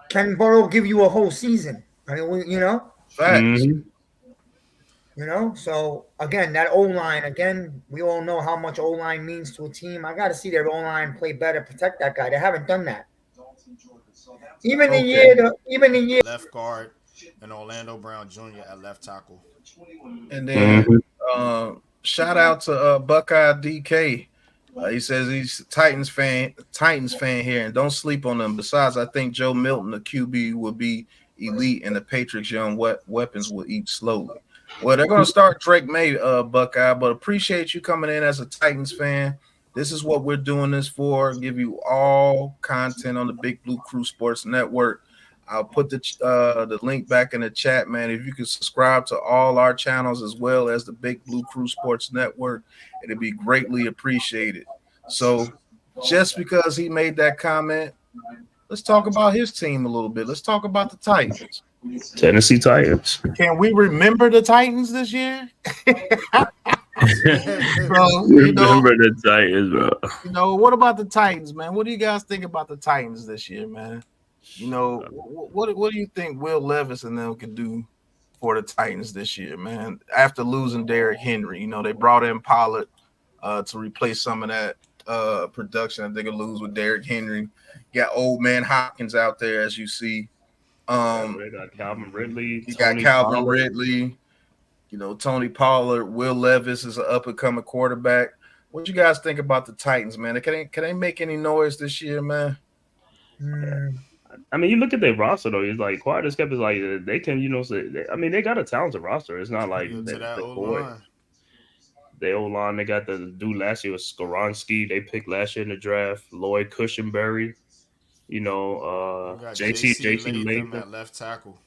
can Burrow give you a whole season? I mean, you know. Facts. You know, so again, that O-line, again, we all know how much O-line means to a team. I got to see their O-line play better, protect that guy. They haven't done that. Even the year left guard and Orlando Brown Jr. at left tackle. And then shout out to Buckeye DK. He says he's a Titans fan here, and don't sleep on them. Besides, I think Joe Milton, the QB, will be elite, and the Patriots' young weapons will eat slowly. Well, they're going to start Drake May, Buckeye, but appreciate you coming in as a Titans fan. This is what we're doing this for. Give you all content on the Big Blue Crew Sports Network. I'll put the link back in the chat, man. If you can subscribe to all our channels as well as the Big Blue Crew Sports Network, it'd be greatly appreciated. So just because he made that comment, let's talk about his team a little bit. Let's talk about the Titans. Tennessee Titans. Can we remember the Titans this year? Bro, Remember the Titans, bro. What about the Titans, man? What do you guys think about the Titans this year, man? What do you think Will Levis and them could do for the Titans this year, man? After losing Derrick Henry, they brought in Pollard to replace some of that production that they could lose with Derrick Henry. Got old man Hopkins out there, as you see. They got Calvin Ridley. You got Calvin Ridley. Tony Pollard. Will Levis is an up-and-coming quarterback. What you guys think about the Titans, man? Can they make any noise this year, man? I mean, you look at their roster though. It's like quiet as kept is like they can, they got a talented roster. It's not like they O-line. They got the dude last year was Skoronski. They picked last year in the draft. Lloyd Cushenberry. JC Latham at left tackle.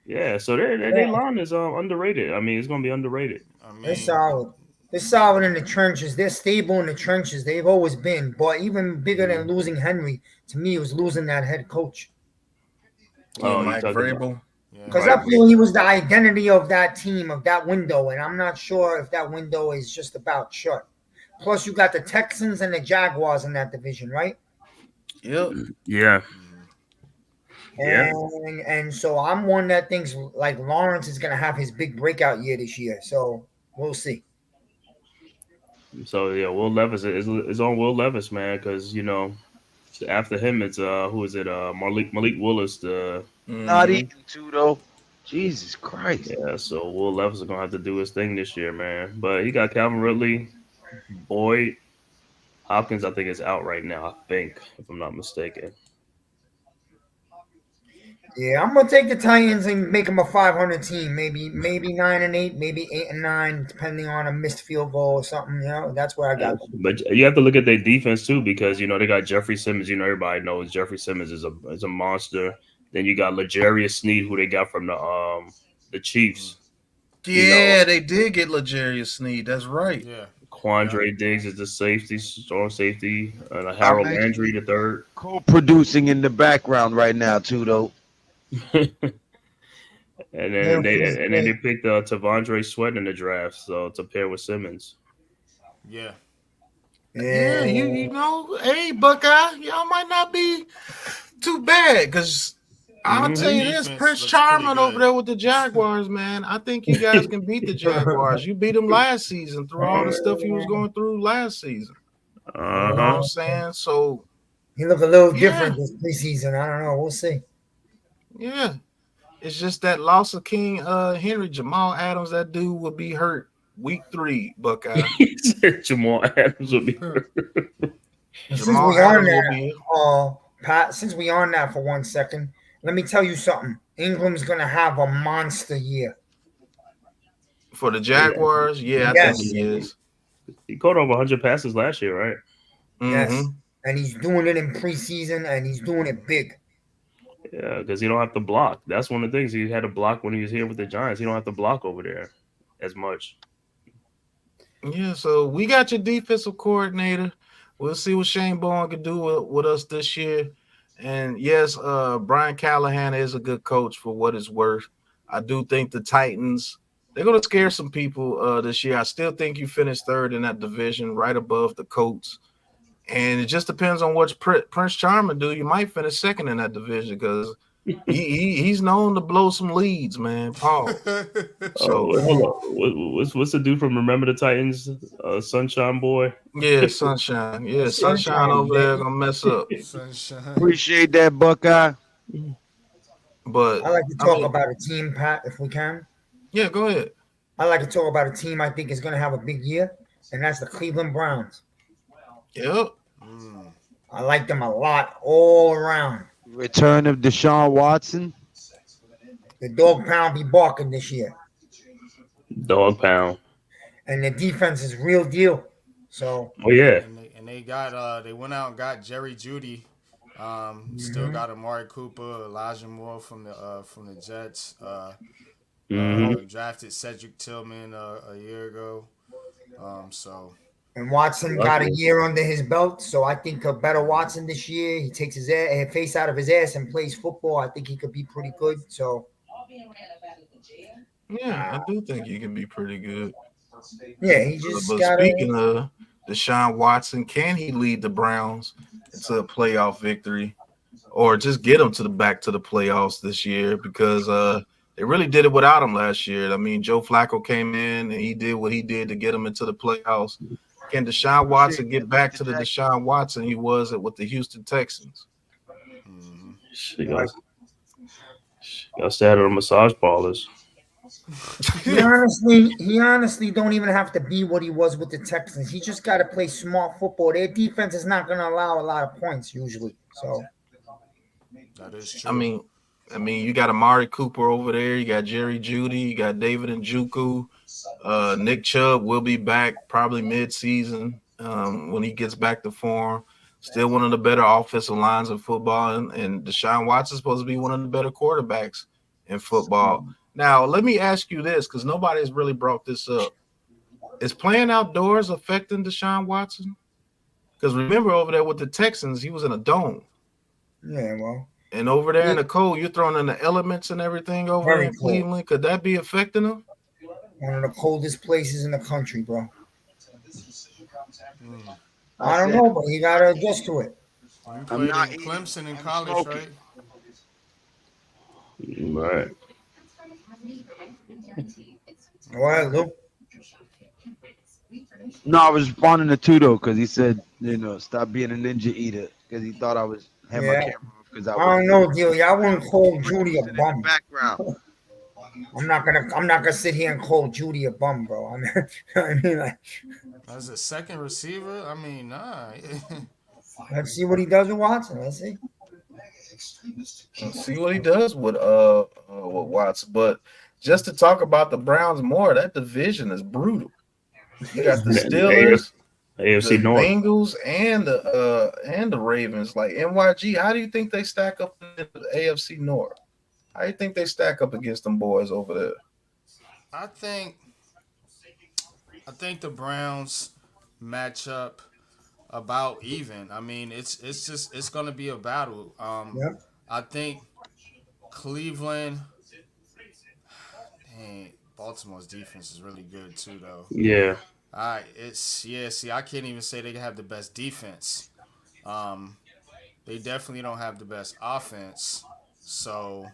Yeah, so their line is underrated. I mean, it's gonna be underrated. They're solid. They're solid in the trenches. They're stable in the trenches. They've always been. But even bigger than losing Henry, to me, was losing that head coach. Mike Vrabel. Because I feel he was the identity of that team, of that window, and I'm not sure if that window is just about shut. Plus, you got the Texans and the Jaguars in that division, right? Yep. Yeah. And so I'm one that thinks like Lawrence is going to have his big breakout year this year. So we'll see. So yeah, Will Levis is on Will Levis, man, because after him it's who is it? Malik Willis. Not even two though. Jesus Christ. Yeah, so Will Levis is gonna have to do his thing this year, man. But he got Calvin Ridley, Boyd, Hopkins. I think is out right now. I think, if I'm not mistaken. Yeah, I'm gonna take the Titans and make them a 500 team. Maybe 9-8, maybe 8-9, depending on a missed field goal or something. That's where I got them. But you have to look at their defense too, because they got Jeffrey Simmons. Everybody knows Jeffrey Simmons is a monster. Then you got L'Jarius Sneed, who they got from the Chiefs. Yeah, they did get L'Jarius Sneed. That's right. Yeah. Quandre Diggs is the strong safety, and Harold Landry the third. Co-producing in the background right now too, though. and then they picked Tavondre Sweat in the draft, so to pair with Simmons. Yeah. Yeah, hey Buckeye, y'all might not be too bad because I'll tell you this, Prince Charming over there with the Jaguars, man. I think you guys can beat the Jaguars. You beat them last season through all the stuff he was going through last season. You know what I'm saying? So he looked a little different this preseason. I don't know. We'll see. Yeah, it's just that loss of King Henry, Jamal Adams. That dude will be hurt week 3. Buckeye. Jamal Adams will be hurt. Since we on that for 1 second, let me tell you something. Ingram's gonna have a monster year for the Jaguars. Yeah, I think he is. He caught over 100 passes last year, right? Yes, and he's doing it in preseason, and he's doing it big. Yeah, because he don't have to block. That's one of the things he had to block when he was here with the Giants. He don't have to block over there as much. Yeah, so we got your defensive coordinator. We'll see what Shane Bowen can do with us this year. And yes, Brian Callahan is a good coach for what it's worth. I do think the Titans, they're going to scare some people this year. I still think you finished third in that division, right above the Colts. And it just depends on what Prince Charming do. You might finish second in that division because he's known to blow some leads, man. Paul. So hold on. What's the dude from Remember the Titans? Sunshine Boy. Yeah, Sunshine. Yeah, Sunshine over there gonna mess up. Sunshine. Appreciate that, Buckeye. But I like to talk about a team, Pat, if we can. Yeah, go ahead. I like to talk about a team I think is going to have a big year, and that's the Cleveland Browns. Yep. I like them a lot all around. Return of Deshaun Watson. The dog pound be barking this year. Dog pound. And the defense is real deal. So. Oh yeah. And they got they went out and got Jerry Jeudy Still got Amari Cooper, Elijah Moore from the Jets. Mm-hmm. Drafted Cedric Tillman a year ago. So And Watson got a year under his belt, so I think a better Watson this year. He takes his face out of his ass and plays football. I think he could be pretty good. So, Yeah, I do think he can be pretty good. yeah, he just But gotta. speaking of Deshaun Watson, can he lead the Browns into a playoff victory, or just get them to the back to the playoffs this year? Because they really did it without him last year. I mean, Joe Flacco came in and he did what he did to get them into the playoffs. Can Deshaun Watson get back to the Deshaun Watson he was with the Houston Texans? She got started on massage parlors. He honestly don't even have to be what he was with the Texans. He just got to play smart football. Their defense is not going to allow a lot of points usually. So that is true. I mean, you got Amari Cooper over there. You got Jerry Jeudy. You got David Njoku. Nick Chubb will be back probably mid-season when he gets back to form. Still one of the better offensive lines in football, and Deshaun Watson's supposed to be one of the better quarterbacks in football. Now, let me ask you this, because nobody has really brought this up. Is playing outdoors affecting Deshaun Watson? Because remember, over there with the Texans, he was in a dome. Yeah, well. And over there in the cold, you're throwing in the elements and everything over there in Cleveland. Could that be affecting him? One of the coldest places in the country, bro. I don't know, but you got to adjust to it. You played in Clemson in college, right? Right. Go ahead, Lou. No, I was responding to Tudo because he said, stop being a ninja eater because he thought I was had my camera off because I don't know, Dilly. I wouldn't call Judy a bum. Background. I'm not gonna sit here and call Judy a bum, bro. I mean, like, as a second receiver, I mean, nah. Let's see what he does with Watson. Let's see. Let's see what he does with Watson. But just to talk about the Browns more, that division is brutal. You got the Steelers, AFC the North, Bengals, and the Ravens. Like NYG, how do you think they stack up in the AFC North? How do you think they stack up against them boys over there? I think the Browns match up about even. I mean, it's gonna be a battle. I think Cleveland. Dang, Baltimore's defense is really good too, though. Yeah. See, I can't even say they have the best defense. They definitely don't have the best offense. So,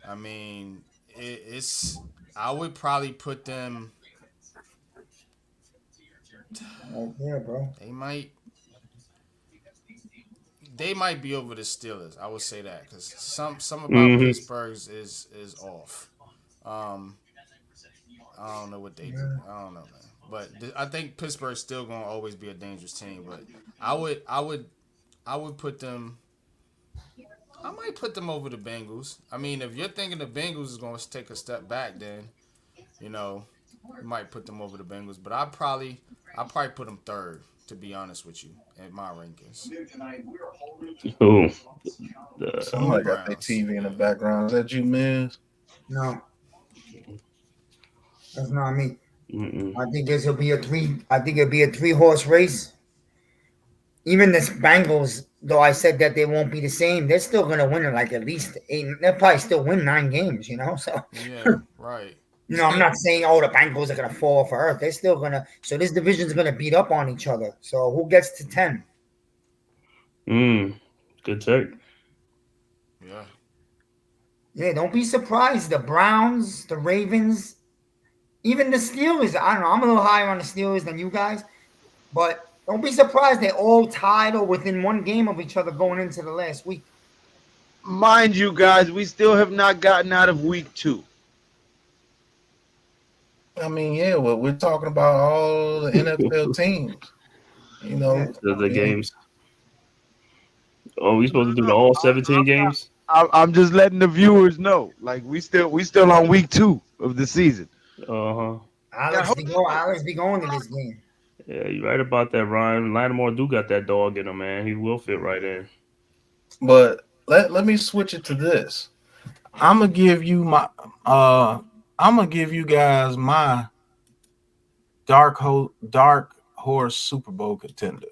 I mean, it's. I would probably put them. Yeah, bro. They might be over the Steelers. I would say that because some about Pittsburgh's is off. I don't know what they do. I don't know, man. But I think Pittsburgh's still gonna always be a dangerous team. But I would put them. I might put them over the Bengals. I mean, if you're thinking the Bengals is gonna take a step back, then you might put them over the Bengals. But I'll probably put them third, to be honest with you, in my rankings. Ooh. Somebody got their TV in the background. Is that you, Miz? No. That's not me. Mm-mm. I think it'll be a 3-horse race. Even this Bengals, though I said that they won't be the same, they're still gonna win like at least 8. They'll probably still win 9 games, So yeah, right. I'm not saying the Bengals are gonna fall off earth. They're still gonna. So this division's gonna beat up on each other. So who gets to 10? Good take. Yeah. Yeah, don't be surprised. The Browns, the Ravens, even the Steelers. I don't know. I'm a little higher on the Steelers than you guys, but don't be surprised they're all tied or within 1 game of each other going into the last week. Mind you, guys, we still have not gotten out of week 2. I mean, yeah, well, we're talking about all the NFL teams. The games. Oh, we supposed to do all 17 games? I'm just letting the viewers know. Like we still on week 2 of the season. Alex be going to this game. Yeah, you're right about that, Ryan. Lattimore do got that dog in him, man. He will fit right in. But let me switch it to this. I'm gonna give you my I'm gonna give you guys my dark horse Super Bowl contender.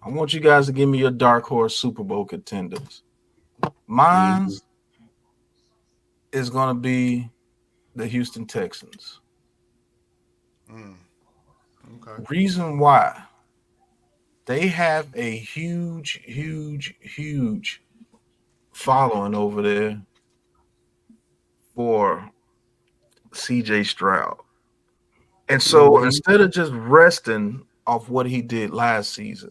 I want you guys to give me your dark horse Super Bowl contenders. Mhm. Mine's is gonna be the Houston Texans. Okay. Reason why, they have a huge following over there for CJ Stroud. And so Mhm. instead of just resting off what he did last season,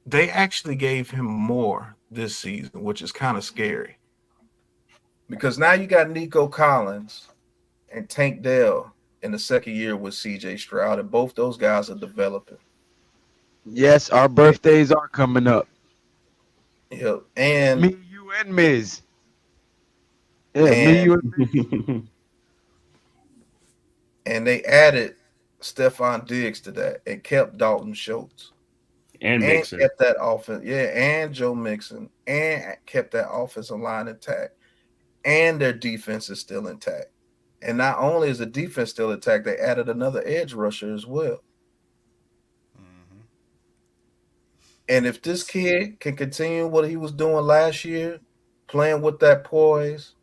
they actually gave him more this season, which is kind of scary. Because now you got Nico Collins and Tank Dell in the second year with CJ Stroud, and both those guys are developing. Yes, our birthdays are coming up. Yep. Me, you, and Miz. Yeah, me, And you, and Miz. and they added Stephon Diggs to that and kept Dalton Schultz And and Mixon. kept that offense, and Joe Mixon, and kept that offensive line intact, and their defense is still intact. And not only is the defense still intact, they added another edge rusher as well. And if this kid can continue what he was doing last year, playing with that poise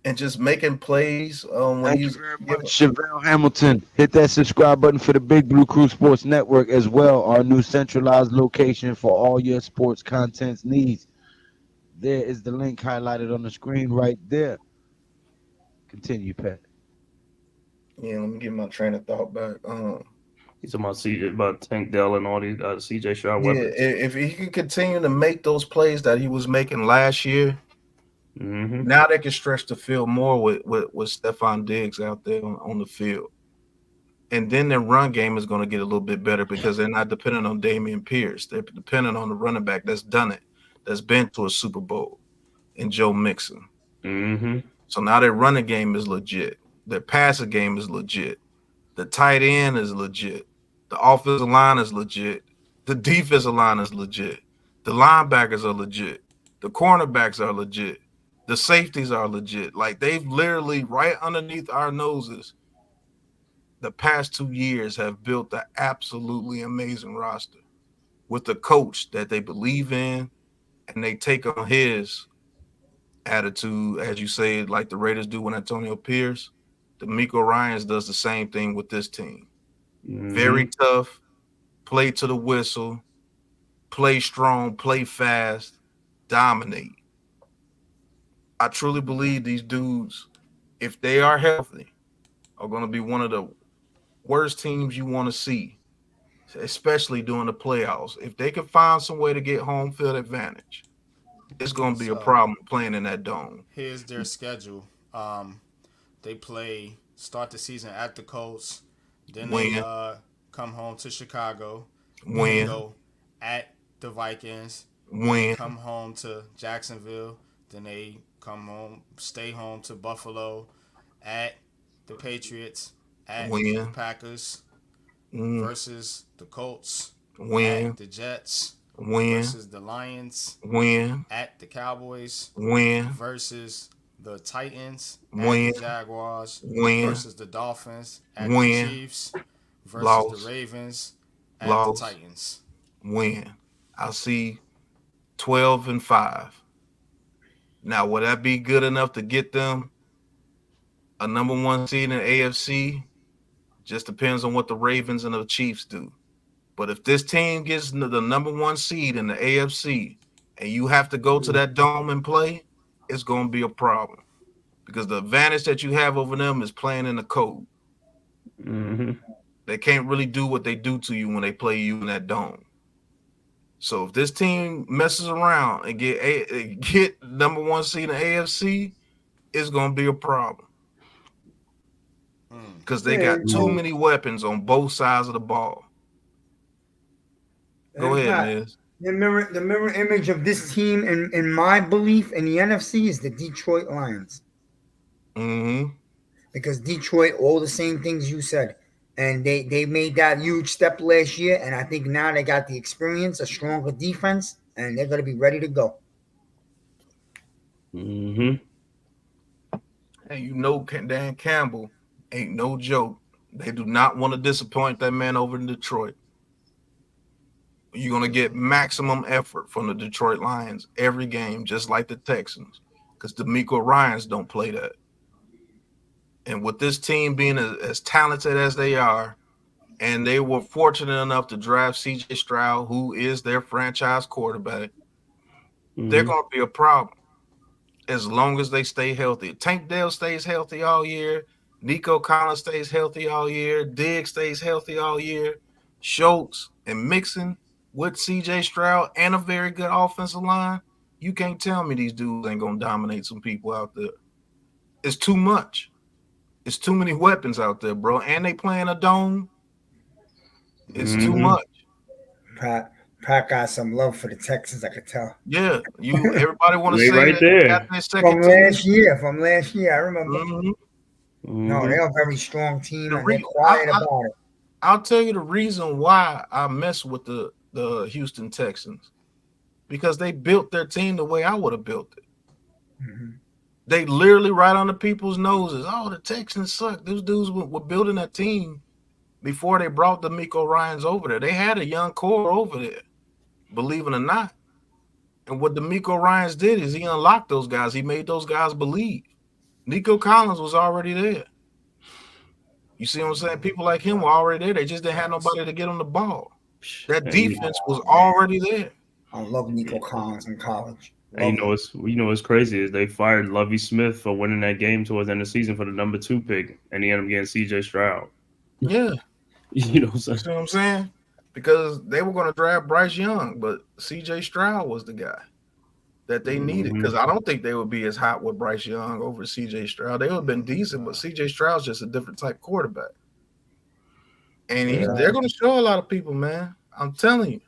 and just making plays when Thank you he's very much, given. Chevelle Hamilton. Hit that subscribe button for the Big Blue Crew Sports Network as well, our new centralized location for all your sports contents needs. There is the link highlighted on the screen right there. Continue, Pat. Yeah, let me get my train of thought back. He's about Tank Dell and all these CJ Stroud Yeah, weapons. if he can continue to make those plays that he was making last year, Hmm. now they can stretch the field more with Stephon Diggs out there on the field. And then their run game is going to get a little bit better because they're not dependent on Damian Pierce. They're dependent on the running back that's done it, that's been to a Super Bowl, and Joe Mixon. Hmm. So now their running game is legit. Their passing game is legit. The tight end is legit. The offensive line is legit. The defensive line is legit. The linebackers are legit. The cornerbacks are legit. The safeties are legit. Like, they've literally right underneath our noses the past 2 years have built an absolutely amazing roster with a coach that they believe in, and they take on his attitude, as you say, like the Raiders do with Antonio Pierce. D'Amico Ryans does the same thing with this team. Hmm. Very tough, play to the whistle, play strong, play fast, dominate. I truly believe these dudes, if they are healthy, are going to be one of the worst teams you want to see, especially during the playoffs. If they can find some way to get home field advantage, it's going to be a So problem playing in that dome. here's their schedule. They start the season at the Colts, then they Win, come home to Chicago, then they win, go at the Vikings, then they win, come home to Jacksonville, then they stay home to Buffalo, at the Patriots, at the win, Packers, mm, versus the Colts, at win, the Jets, win, versus the Lions, win, at the Cowboys, win, versus the Titans, at the win, Jaguars, win, versus the Dolphins, at the win, Chiefs, versus the loss, Ravens, at the loss, Titans. win. I see 12-5. Now, would that be good enough to get them a number one seed in the AFC? Just depends on what the Ravens and the Chiefs do. But if this team gets the number one seed in the AFC and you have to go to that dome and play, it's going to be a problem because the advantage that you have over them is playing in the cold. Hmm. They can't really do what they do to you when they play you in that dome. So if this team messes around and get number one seed in the AFC, it's going to be a problem because they Yeah, got too many weapons on both sides of the ball. Go and ahead, Pat, Miz. the mirror image of this team, in my belief, in the NFC is the Detroit Lions, Mm-hmm. because Detroit, all the same things you said. And they made that huge step last year, and I think now they got the experience, a stronger defense, and they're going to be ready to go. Mm-hmm. And you know, Dan Campbell ain't no joke. They do not want to disappoint that man over in Detroit. You're going to get maximum effort from the Detroit Lions every game, just like the Texans, because DeMeco Ryans don't play that. And with this team being as talented as they are, and they were fortunate enough to draft C.J. Stroud, who is their franchise quarterback, they're going to be a problem as long as they stay healthy. Tank Dell stays healthy all year. Nico Collins stays healthy all year. Diggs stays healthy all year. Schultz and Mixon with C.J. Stroud and a very good offensive line. You can't tell me these dudes ain't going to dominate some people out there. It's too much. It's too many weapons out there, bro. And they playing a dome. It's too much. Pat got some love for the Texans, I could tell. Yeah, everybody want to They say right that there. they got their second From last year, I remember. No, they're a very strong team, and they're quiet about it. I'll tell you the reason why I mess with the Houston Texans, because they built their team the way I would have built it. Mm-hmm. They literally right on the people's noses. Oh, the Texans suck. Those dudes were building that team before they brought DeMeco Ryans over there. They had a young core over there, believe it or not. And what DeMeco Ryans did is he unlocked those guys. He made those guys believe. Nico Collins was already there. You see what I'm saying? People like him were already there. They just didn't have nobody to get on the ball. That defense was already there. I love Nico Collins in college. And what's crazy is they fired Lovie Smith for winning that game towards the end of the season for the number 2 pick, and he ended up getting C.J. Stroud. Yeah. You know what I'm saying? You see what I'm saying? Because they were going to draft Bryce Young, but C.J. Stroud was the guy that they needed. Because I don't think they would be as hot with Bryce Young over C.J. Stroud. They would have been decent, but C.J. Stroud's just a different type quarterback. And they're going to show a lot of people, man. I'm telling you.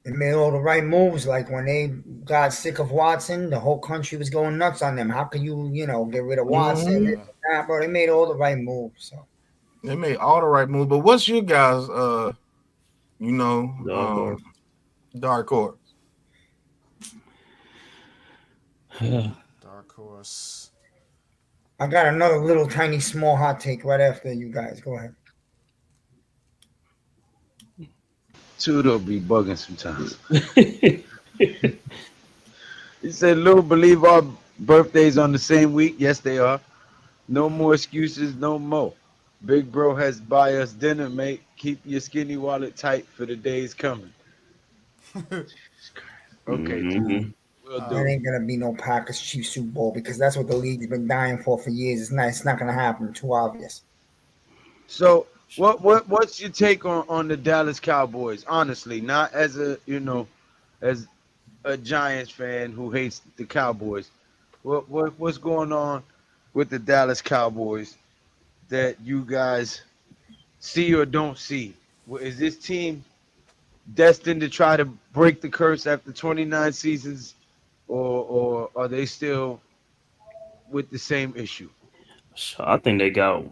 They made all the right moves. Like when they got sick of Watson, the whole country was going nuts on them. How can you, get rid of Watson? Bro, they made all the right moves. So. They made all the right moves. But what's your guys' dark horse? Dark horse. I got another little tiny small hot take right after you guys. Go ahead. Tudo be bugging sometimes. He said, Lou, believe our birthdays on the same week. Yes, they are. No more excuses, no more. Big bro has buy us dinner, mate. Keep your skinny wallet tight for the days coming. Okay, we'll do. There ain't gonna be no Packers Chiefs Super Bowl because that's what the league's been dying for years. It's not gonna happen. Too obvious. So what's your take on the Dallas Cowboys? Honestly, not as as a Giants fan who hates the Cowboys. What's going on with the Dallas Cowboys that you guys see or don't see? Is this team destined to try to break the curse after 29 seasons, or are they still with the same issue? I think they got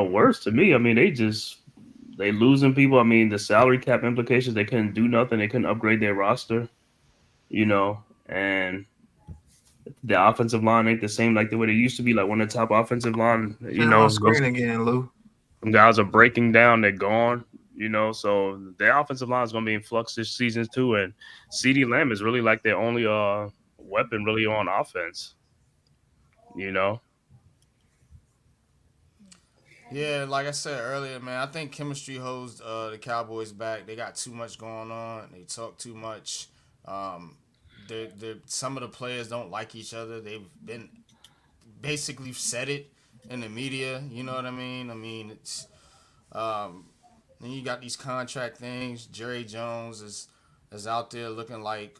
worse to me. I mean, they losing people. I mean, the salary cap implications, they couldn't do nothing. They couldn't upgrade their roster, and the offensive line ain't the same like the way they used to be, like one of the top offensive line, Screen again, Lou. Guys are breaking down, they're gone, so their offensive line is going to be in flux this season too. And CeeDee Lamb is really like their only weapon really on offense, Yeah, like I said earlier, man, I think chemistry holds the Cowboys back. They got too much going on. They talk too much. Some of the players don't like each other. They've been basically said it in the media. You know what I mean? I mean, it's then you got these contract things. Jerry Jones is out there looking like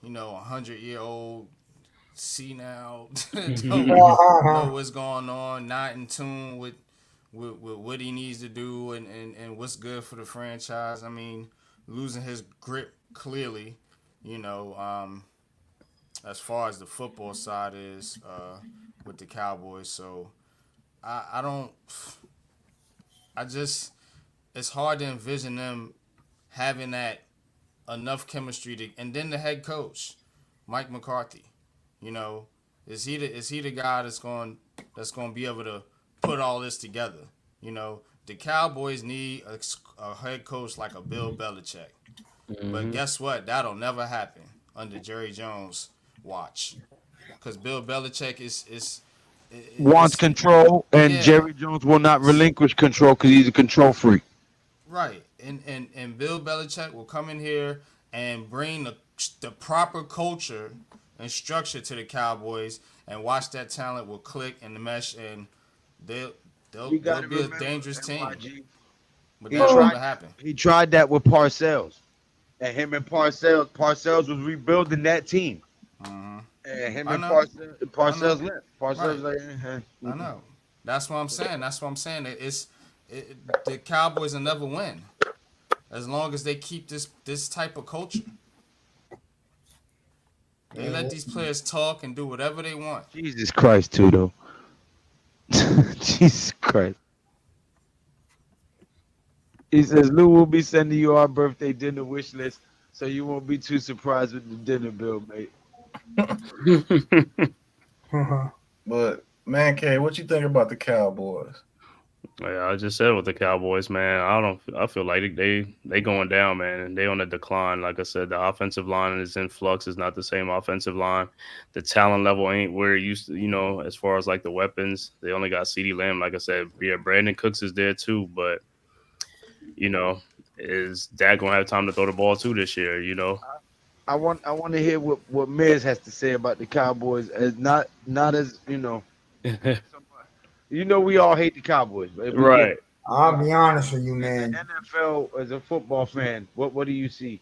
100-year-old. See now, don't know what's going on, not in tune with what he needs to do and what's good for the franchise. I mean, losing his grip clearly, as far as the football side is with the Cowboys. So I don't it's hard to envision them having that enough chemistry to, and then the head coach, Mike McCarthy, you know, is he the guy that's going to be able to put all this together? You know, the Cowboys need a head coach like a Bill Belichick. But guess what? That'll never happen under Jerry Jones' watch, because Bill Belichick Wants is control, and yeah. Jerry Jones will not relinquish control because he's a control freak. Right, and Bill Belichick will come in here and bring the proper culture and structure to the Cowboys, and watch that talent will click and the mesh, and they'll You they'll gotta be a remember, dangerous team. NYG, But he that'll tried never happen. he tried that with Parcells, and him and Parcells was rebuilding that team, and him I and know, I know, Parcells left. right? Parcells like, I know. That's what I'm saying. That's what I'm saying. The Cowboys will never win as long as they keep this type of culture. They let these players talk and do whatever they want. Jesus Christ, too though. Jesus Christ. He says Lou will be sending you our birthday dinner wish list, so you won't be too surprised with the dinner bill, mate. But man, K, what you think about the Cowboys? Yeah, I just said with the Cowboys, man. I feel like they going down, man. They on a decline. Like I said, the offensive line is in flux. It's not the same offensive line. The talent level ain't where it used to. You know, as far as like the weapons, they only got CeeDee Lamb. Like I said, yeah, Brandon Cooks is there too, but you know, is Dak gonna have time to throw the ball too this year? You know, I want to hear what Miz has to say about the Cowboys, as not as we all hate the Cowboys, but if we right. I'll be honest with you, get man. the NFL as a football fan, what do you see?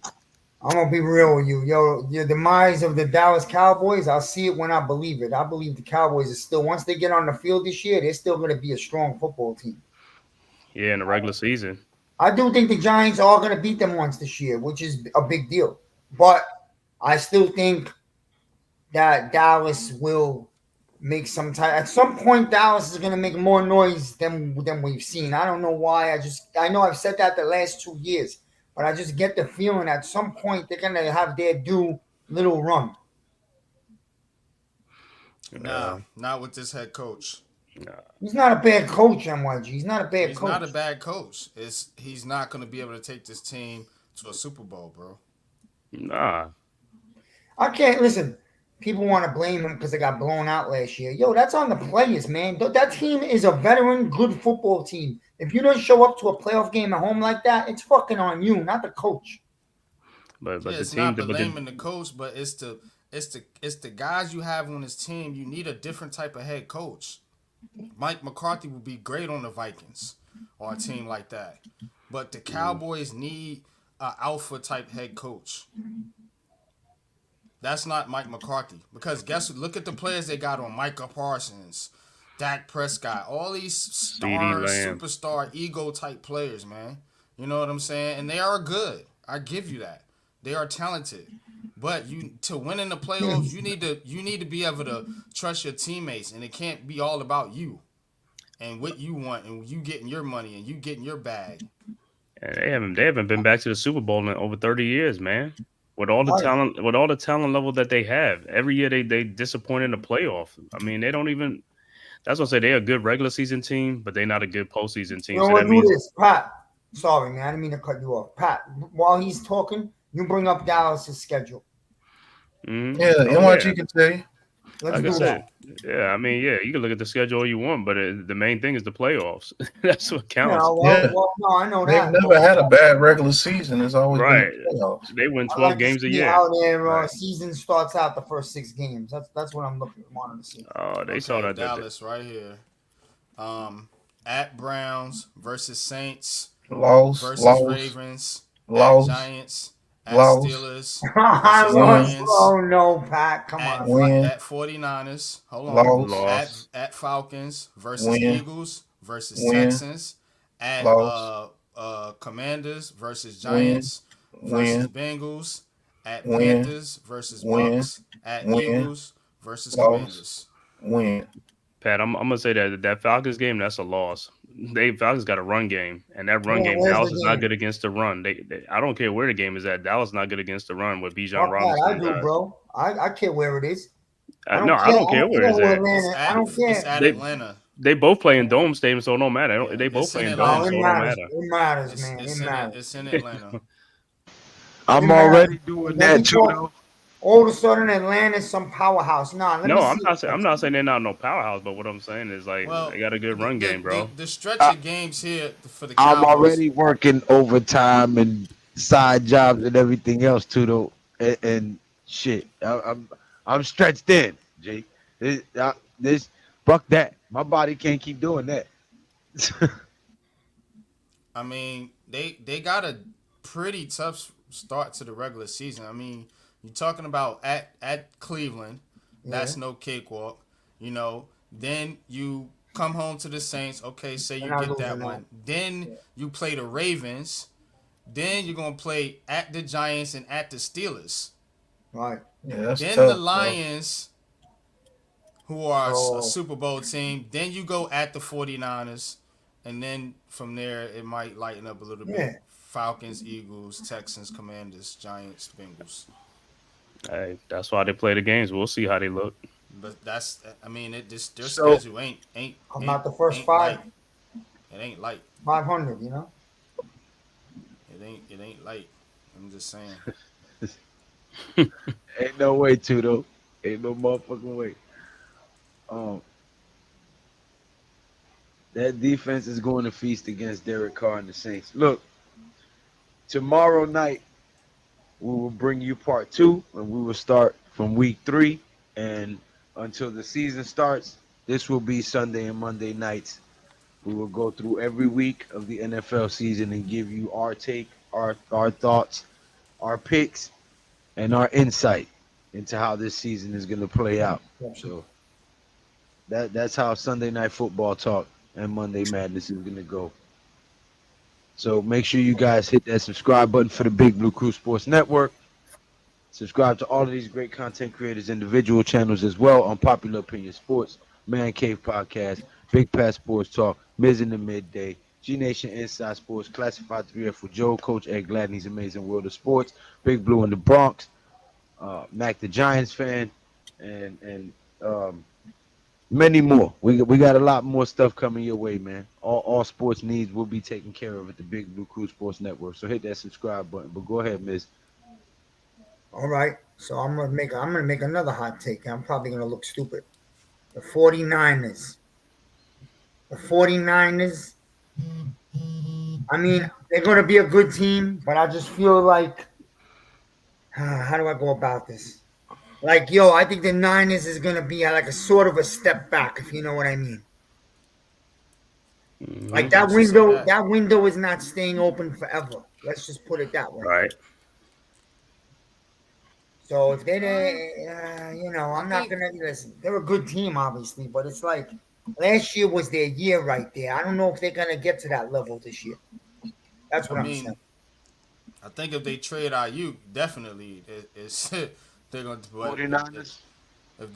I'm gonna be real with you, yo. The demise of the Dallas Cowboys, I'll see it when I believe it. I believe the Cowboys is still, once they get on the field this year, they're still gonna be a strong football team. Yeah, in the regular season. I do think the Giants are gonna beat them once this year, which is a big deal. But I still think that Dallas will make some time. At some point, Dallas is going to make more noise than we've seen. I don't know why. I know I've said that the last 2 years, but I just get the feeling at some point they're going to have their due little run. Nah, not with this head coach. He's not a bad coach, MYG. He's not a bad He's coach. not a bad coach. He's not going to be able to take this team to a Super Bowl, bro. Nah. I can't listen. People want to blame him because they got blown out last year. Yo, that's on the players, man. That team is a veteran, good football team. If you don't show up to a playoff game at home like that, it's fucking on you, not the coach. But Yeah, the it's team, not but blaming the coach, but it's the guys you have on this team. You need a different type of head coach. Mike McCarthy would be great on the Vikings or a team like that. But the Cowboys need an alpha type head coach. That's not Mike McCarthy. Because look at the players they got on: Micah Parsons, Dak Prescott, all these stars, Lamb. superstar, ego type players, man. You know what I'm saying? And they are good. I give you that. They are talented. But to win in the playoffs, you need to be able to trust your teammates, and it can't be all about you and what you want and you getting your money and you getting your bag. And they haven't been back to the Super Bowl in over 30 years, man. With all the talent level that they have, every year they disappoint in the playoff. I mean, they don't even. That's what I say. They're a good regular season team, but they're not a good postseason team. You know So what? that Do means this, Pat. Sorry, man. I didn't mean to cut you off. Pat, while he's talking, you bring up Dallas's schedule. Yeah, Oh, NYG yeah. can tell you. Let's Like I do said, that. yeah. I mean, yeah, you can look at the schedule all you want, but the main thing is the playoffs. That's what Yeah, counts. no, I know They've that. never had a bad regular season. It's always been Right. the playoffs. They win I 12 like to games a see year. how their Right. season starts out the first 6 games. That's what I'm wanting to see. Oh, they saw that. Dallas right here. At Browns versus Saints Loss, versus loss, Ravens, loss, at Giants, at loss. Steelers I versus Win. Lions, oh no, Pat, come at, on. Win. at 49ers, hold on, Loss. Loss. at Falcons versus Win. Eagles versus Win. Texans, at Loss. Commanders versus Win. Giants versus Win. Bengals, at Win. Panthers versus Win. Bucks, at Win. Eagles versus Loss. Commanders. Win. Pat, I'm gonna say that Falcons game, that's a loss. Falcons got a run game, and that run game, Where's Dallas the is not game? good against the run. I don't care where the game is at. Dallas is not good against the run with Bijan Fuck that. Robinson I and do, guys. bro. I care where it is. I No, don't I care. don't I care don't where care it's where at. Atlanta. I don't It's care. at They Atlanta. they both play in dome stadiums, so it don't matter. Yeah, They both it's play in in Oh, dome, Atlanta. it so it don't matters. matter. It matters, It's man. It it's in it. matters. It's in Atlanta. It I'm matters. already doing And then we that too, talk, though. all of a sudden Atlanta's some powerhouse. Nah, let No, me I'm see not. it I'm first. not saying they're not no powerhouse, but what I'm saying is like Well, they got a good run game, bro. the stretch I, of games here for the I'm Cowboys. already working overtime and side jobs and everything else too, though. And shit, I'm stretched thin, G. This fuck that. My body can't keep doing that. I mean, they got a pretty tough start to the regular season. I mean, you're talking about at Cleveland, Yeah. that's no cakewalk. Then you come home to the Saints. Okay, say They're you not get that losing one. that. Then you play the Ravens. Then you're gonna play at the Giants and at the Steelers. Right. Yeah, that's Then tough, the bro. Lions, who are a Oh, Super Bowl team. Then you go at the 49ers. And then from there, it might lighten up a little yeah. bit. Falcons, Eagles, Texans, Commanders, Giants, Bengals. Hey, that's why they play the games. We'll see how they look. But that's, I mean, their So schedule ain't I'm not the first ain't five, light. It ain't light. 500, you know? It ain't light. I'm just saying. ain't no way to though. Ain't no motherfucking way. Um, that defense is going to feast against Derek Carr and the Saints. Look, tomorrow night we will bring you part 2, and we will start from week 3 and until the season starts. This will be Sunday and Monday nights. We will go through every week of the NFL season and give you our take, our thoughts, our picks, and our insight into how this season is going to play out. So that's how Sunday Night Football talk and Monday Madness is going to go. So make sure you guys hit that subscribe button for the Big Blue Crew Sports Network. Subscribe to all of these great content creators' individual channels as well on Popular Opinion Sports, Man Cave Podcast, Big Pass Sports Talk, Miz in the Midday, G Nation Inside Sports, Classified 3F with Joe, Coach Ed Gladney's Amazing World of Sports, Big Blue in the Bronx, Mac the Giants fan, and many more. We got a lot more stuff coming your way, man. All sports needs will be taken care of at the Big Blue Crew Sports Network. So hit that subscribe button. But go ahead, Miz. All right. So I'm gonna make another hot take. I'm probably gonna look stupid. The 49ers. The 49ers. I mean, they're gonna be a good team, but I just feel like how do I go about this? Like, yo, I think the Niners is gonna be like a sort of a step back, if you know what I mean. Like Hmm. Makes you say that. that window is not staying open forever. Let's just put it that way. Right. So if they, I I'm not think gonna listen. They're a good team, obviously, but it's like last year was their year right there. I don't know if they're gonna get to that level this year. That's I what I'm saying. mean I think if they trade Ayuk, definitely it's they're going to. But 49ers. if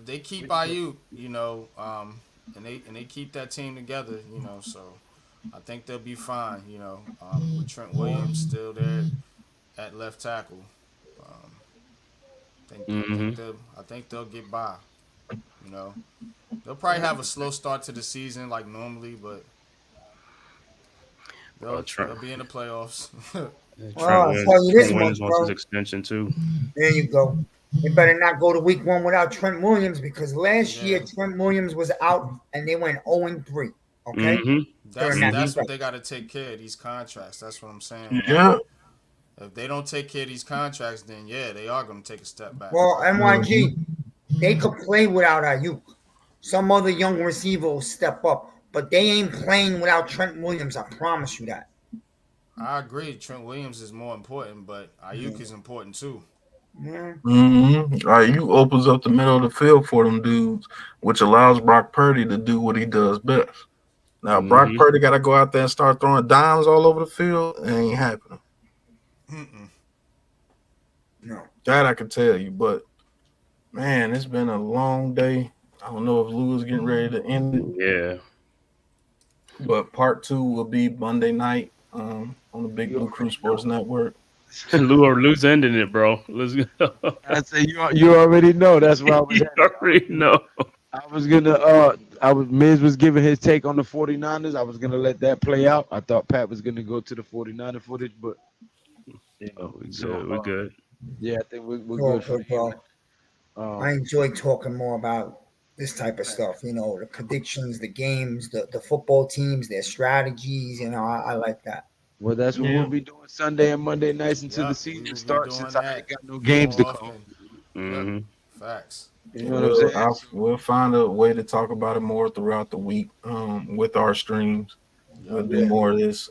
they keep Ayuk, and they keep that team together, so I think they'll be fine. With Trent Williams still there at left tackle, Hmm. I think they'll get by. You know, they'll probably have a slow start to the season like normally, but Trent, they'll be in the playoffs. Well, I'll tell you this Trent much, Williams wants his bro. extension too. There you go. They better not go to week 1 without Trent Williams because last year Yeah. Trent Williams was out and they went 0-3. Okay, Hmm. during that That's what stretch. they got to take care of these contracts. That's what I'm saying. Yeah. If they don't take care of these contracts, then yeah, they are going to take a step back. Well, NYG, they could play without Ayuk. Some other young receiver will step up, but they ain't playing without Trent Williams. I promise you that. I agree. Trent Williams is more important, but Ayuk is important too. Yeah. Mm-hmm. All right, you opens up the middle of the field for them dudes, which allows Brock Purdy to do what he does best. Now, Brock Hmm. Purdy got to go out there and start throwing dimes all over the field. It ain't happening. Mm-mm. No. That I can tell you. But, man, it's been a long day. I don't know if Lou is getting ready to end it. Yeah. But part 2 will be Monday night on the Big Blue Crew Sports Network. Lou's ending it, bro. Let's go. I say you already know. That's why I was. You already know. I was gonna Miz was giving his take on the 49ers. I was gonna let that play out. I thought Pat was gonna go to the 49er footage, but you know, We're good. Yeah, I think we're Well, good for bro. him. I enjoy talking more about this type of stuff. You know, the predictions, the games, the football teams, their strategies. You know, I like that. Well, that's what we'll be doing Sunday and Monday nights until the season starts. Since I ain't got no games to call. Mm-hmm. Facts. You know what I'm saying? We'll find a way to talk about it more throughout the week with our streams. We'll do more of this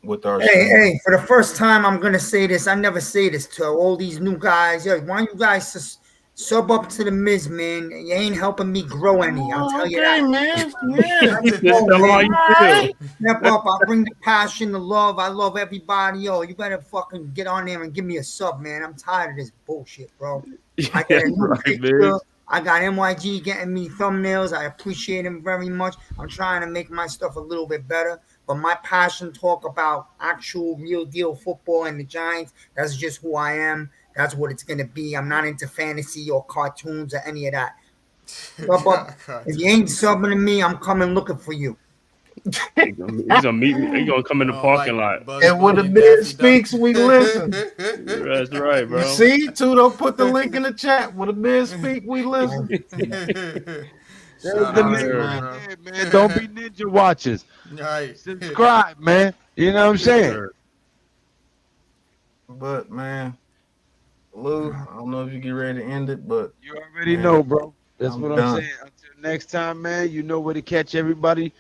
with our streams. Hey, for the first time, I'm going to say this. I never say this to all these new guys. Yo, why don't you guys sub up to the Miz, man? You ain't helping me grow any. I'll tell you that. Man. Yeah. Step up. I bring the passion, the love. I love everybody. Yo, you better fucking get on there and give me a sub, man. I'm tired of this bullshit, bro. I got a new picture. I got MYG getting me thumbnails. I appreciate him very much. I'm trying to make my stuff a little bit better. But my passion talk about actual real deal football and the Giants, that's just who I am. That's what it's going to be. I'm not into fantasy or cartoons or any of that. But if you ain't subbing to me, I'm coming looking for you. He's gonna meet me. He's gonna come in the parking lot. And when the Miz speaks, we listen. That's right, bro. You see, Tudo put the link in the chat. When the Miz speak, we listen. There's the link, man. Don't be ninja watchers. Right. Subscribe, man. You know what I'm saying? But man, Lou, I don't know if you get ready to end it, but you already know, bro. That's what I'm saying. Until next time, man. You know where to catch everybody.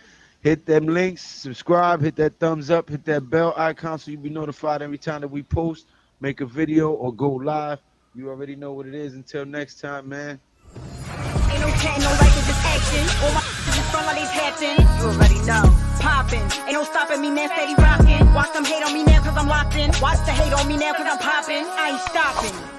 Hit them links, subscribe, hit that thumbs up, hit that bell icon so you'll be notified every time that we post, make a video, or go live. You already know what it is. Until next time, man. Ain't no chatting, no liking, just action. All my just front like they tapping. You already know. Popping. Ain't no stopping me now, steady rocking. Watch them hate on me now cause I'm locked in. Watch the hate on me now cause I'm popping. I ain't stopping.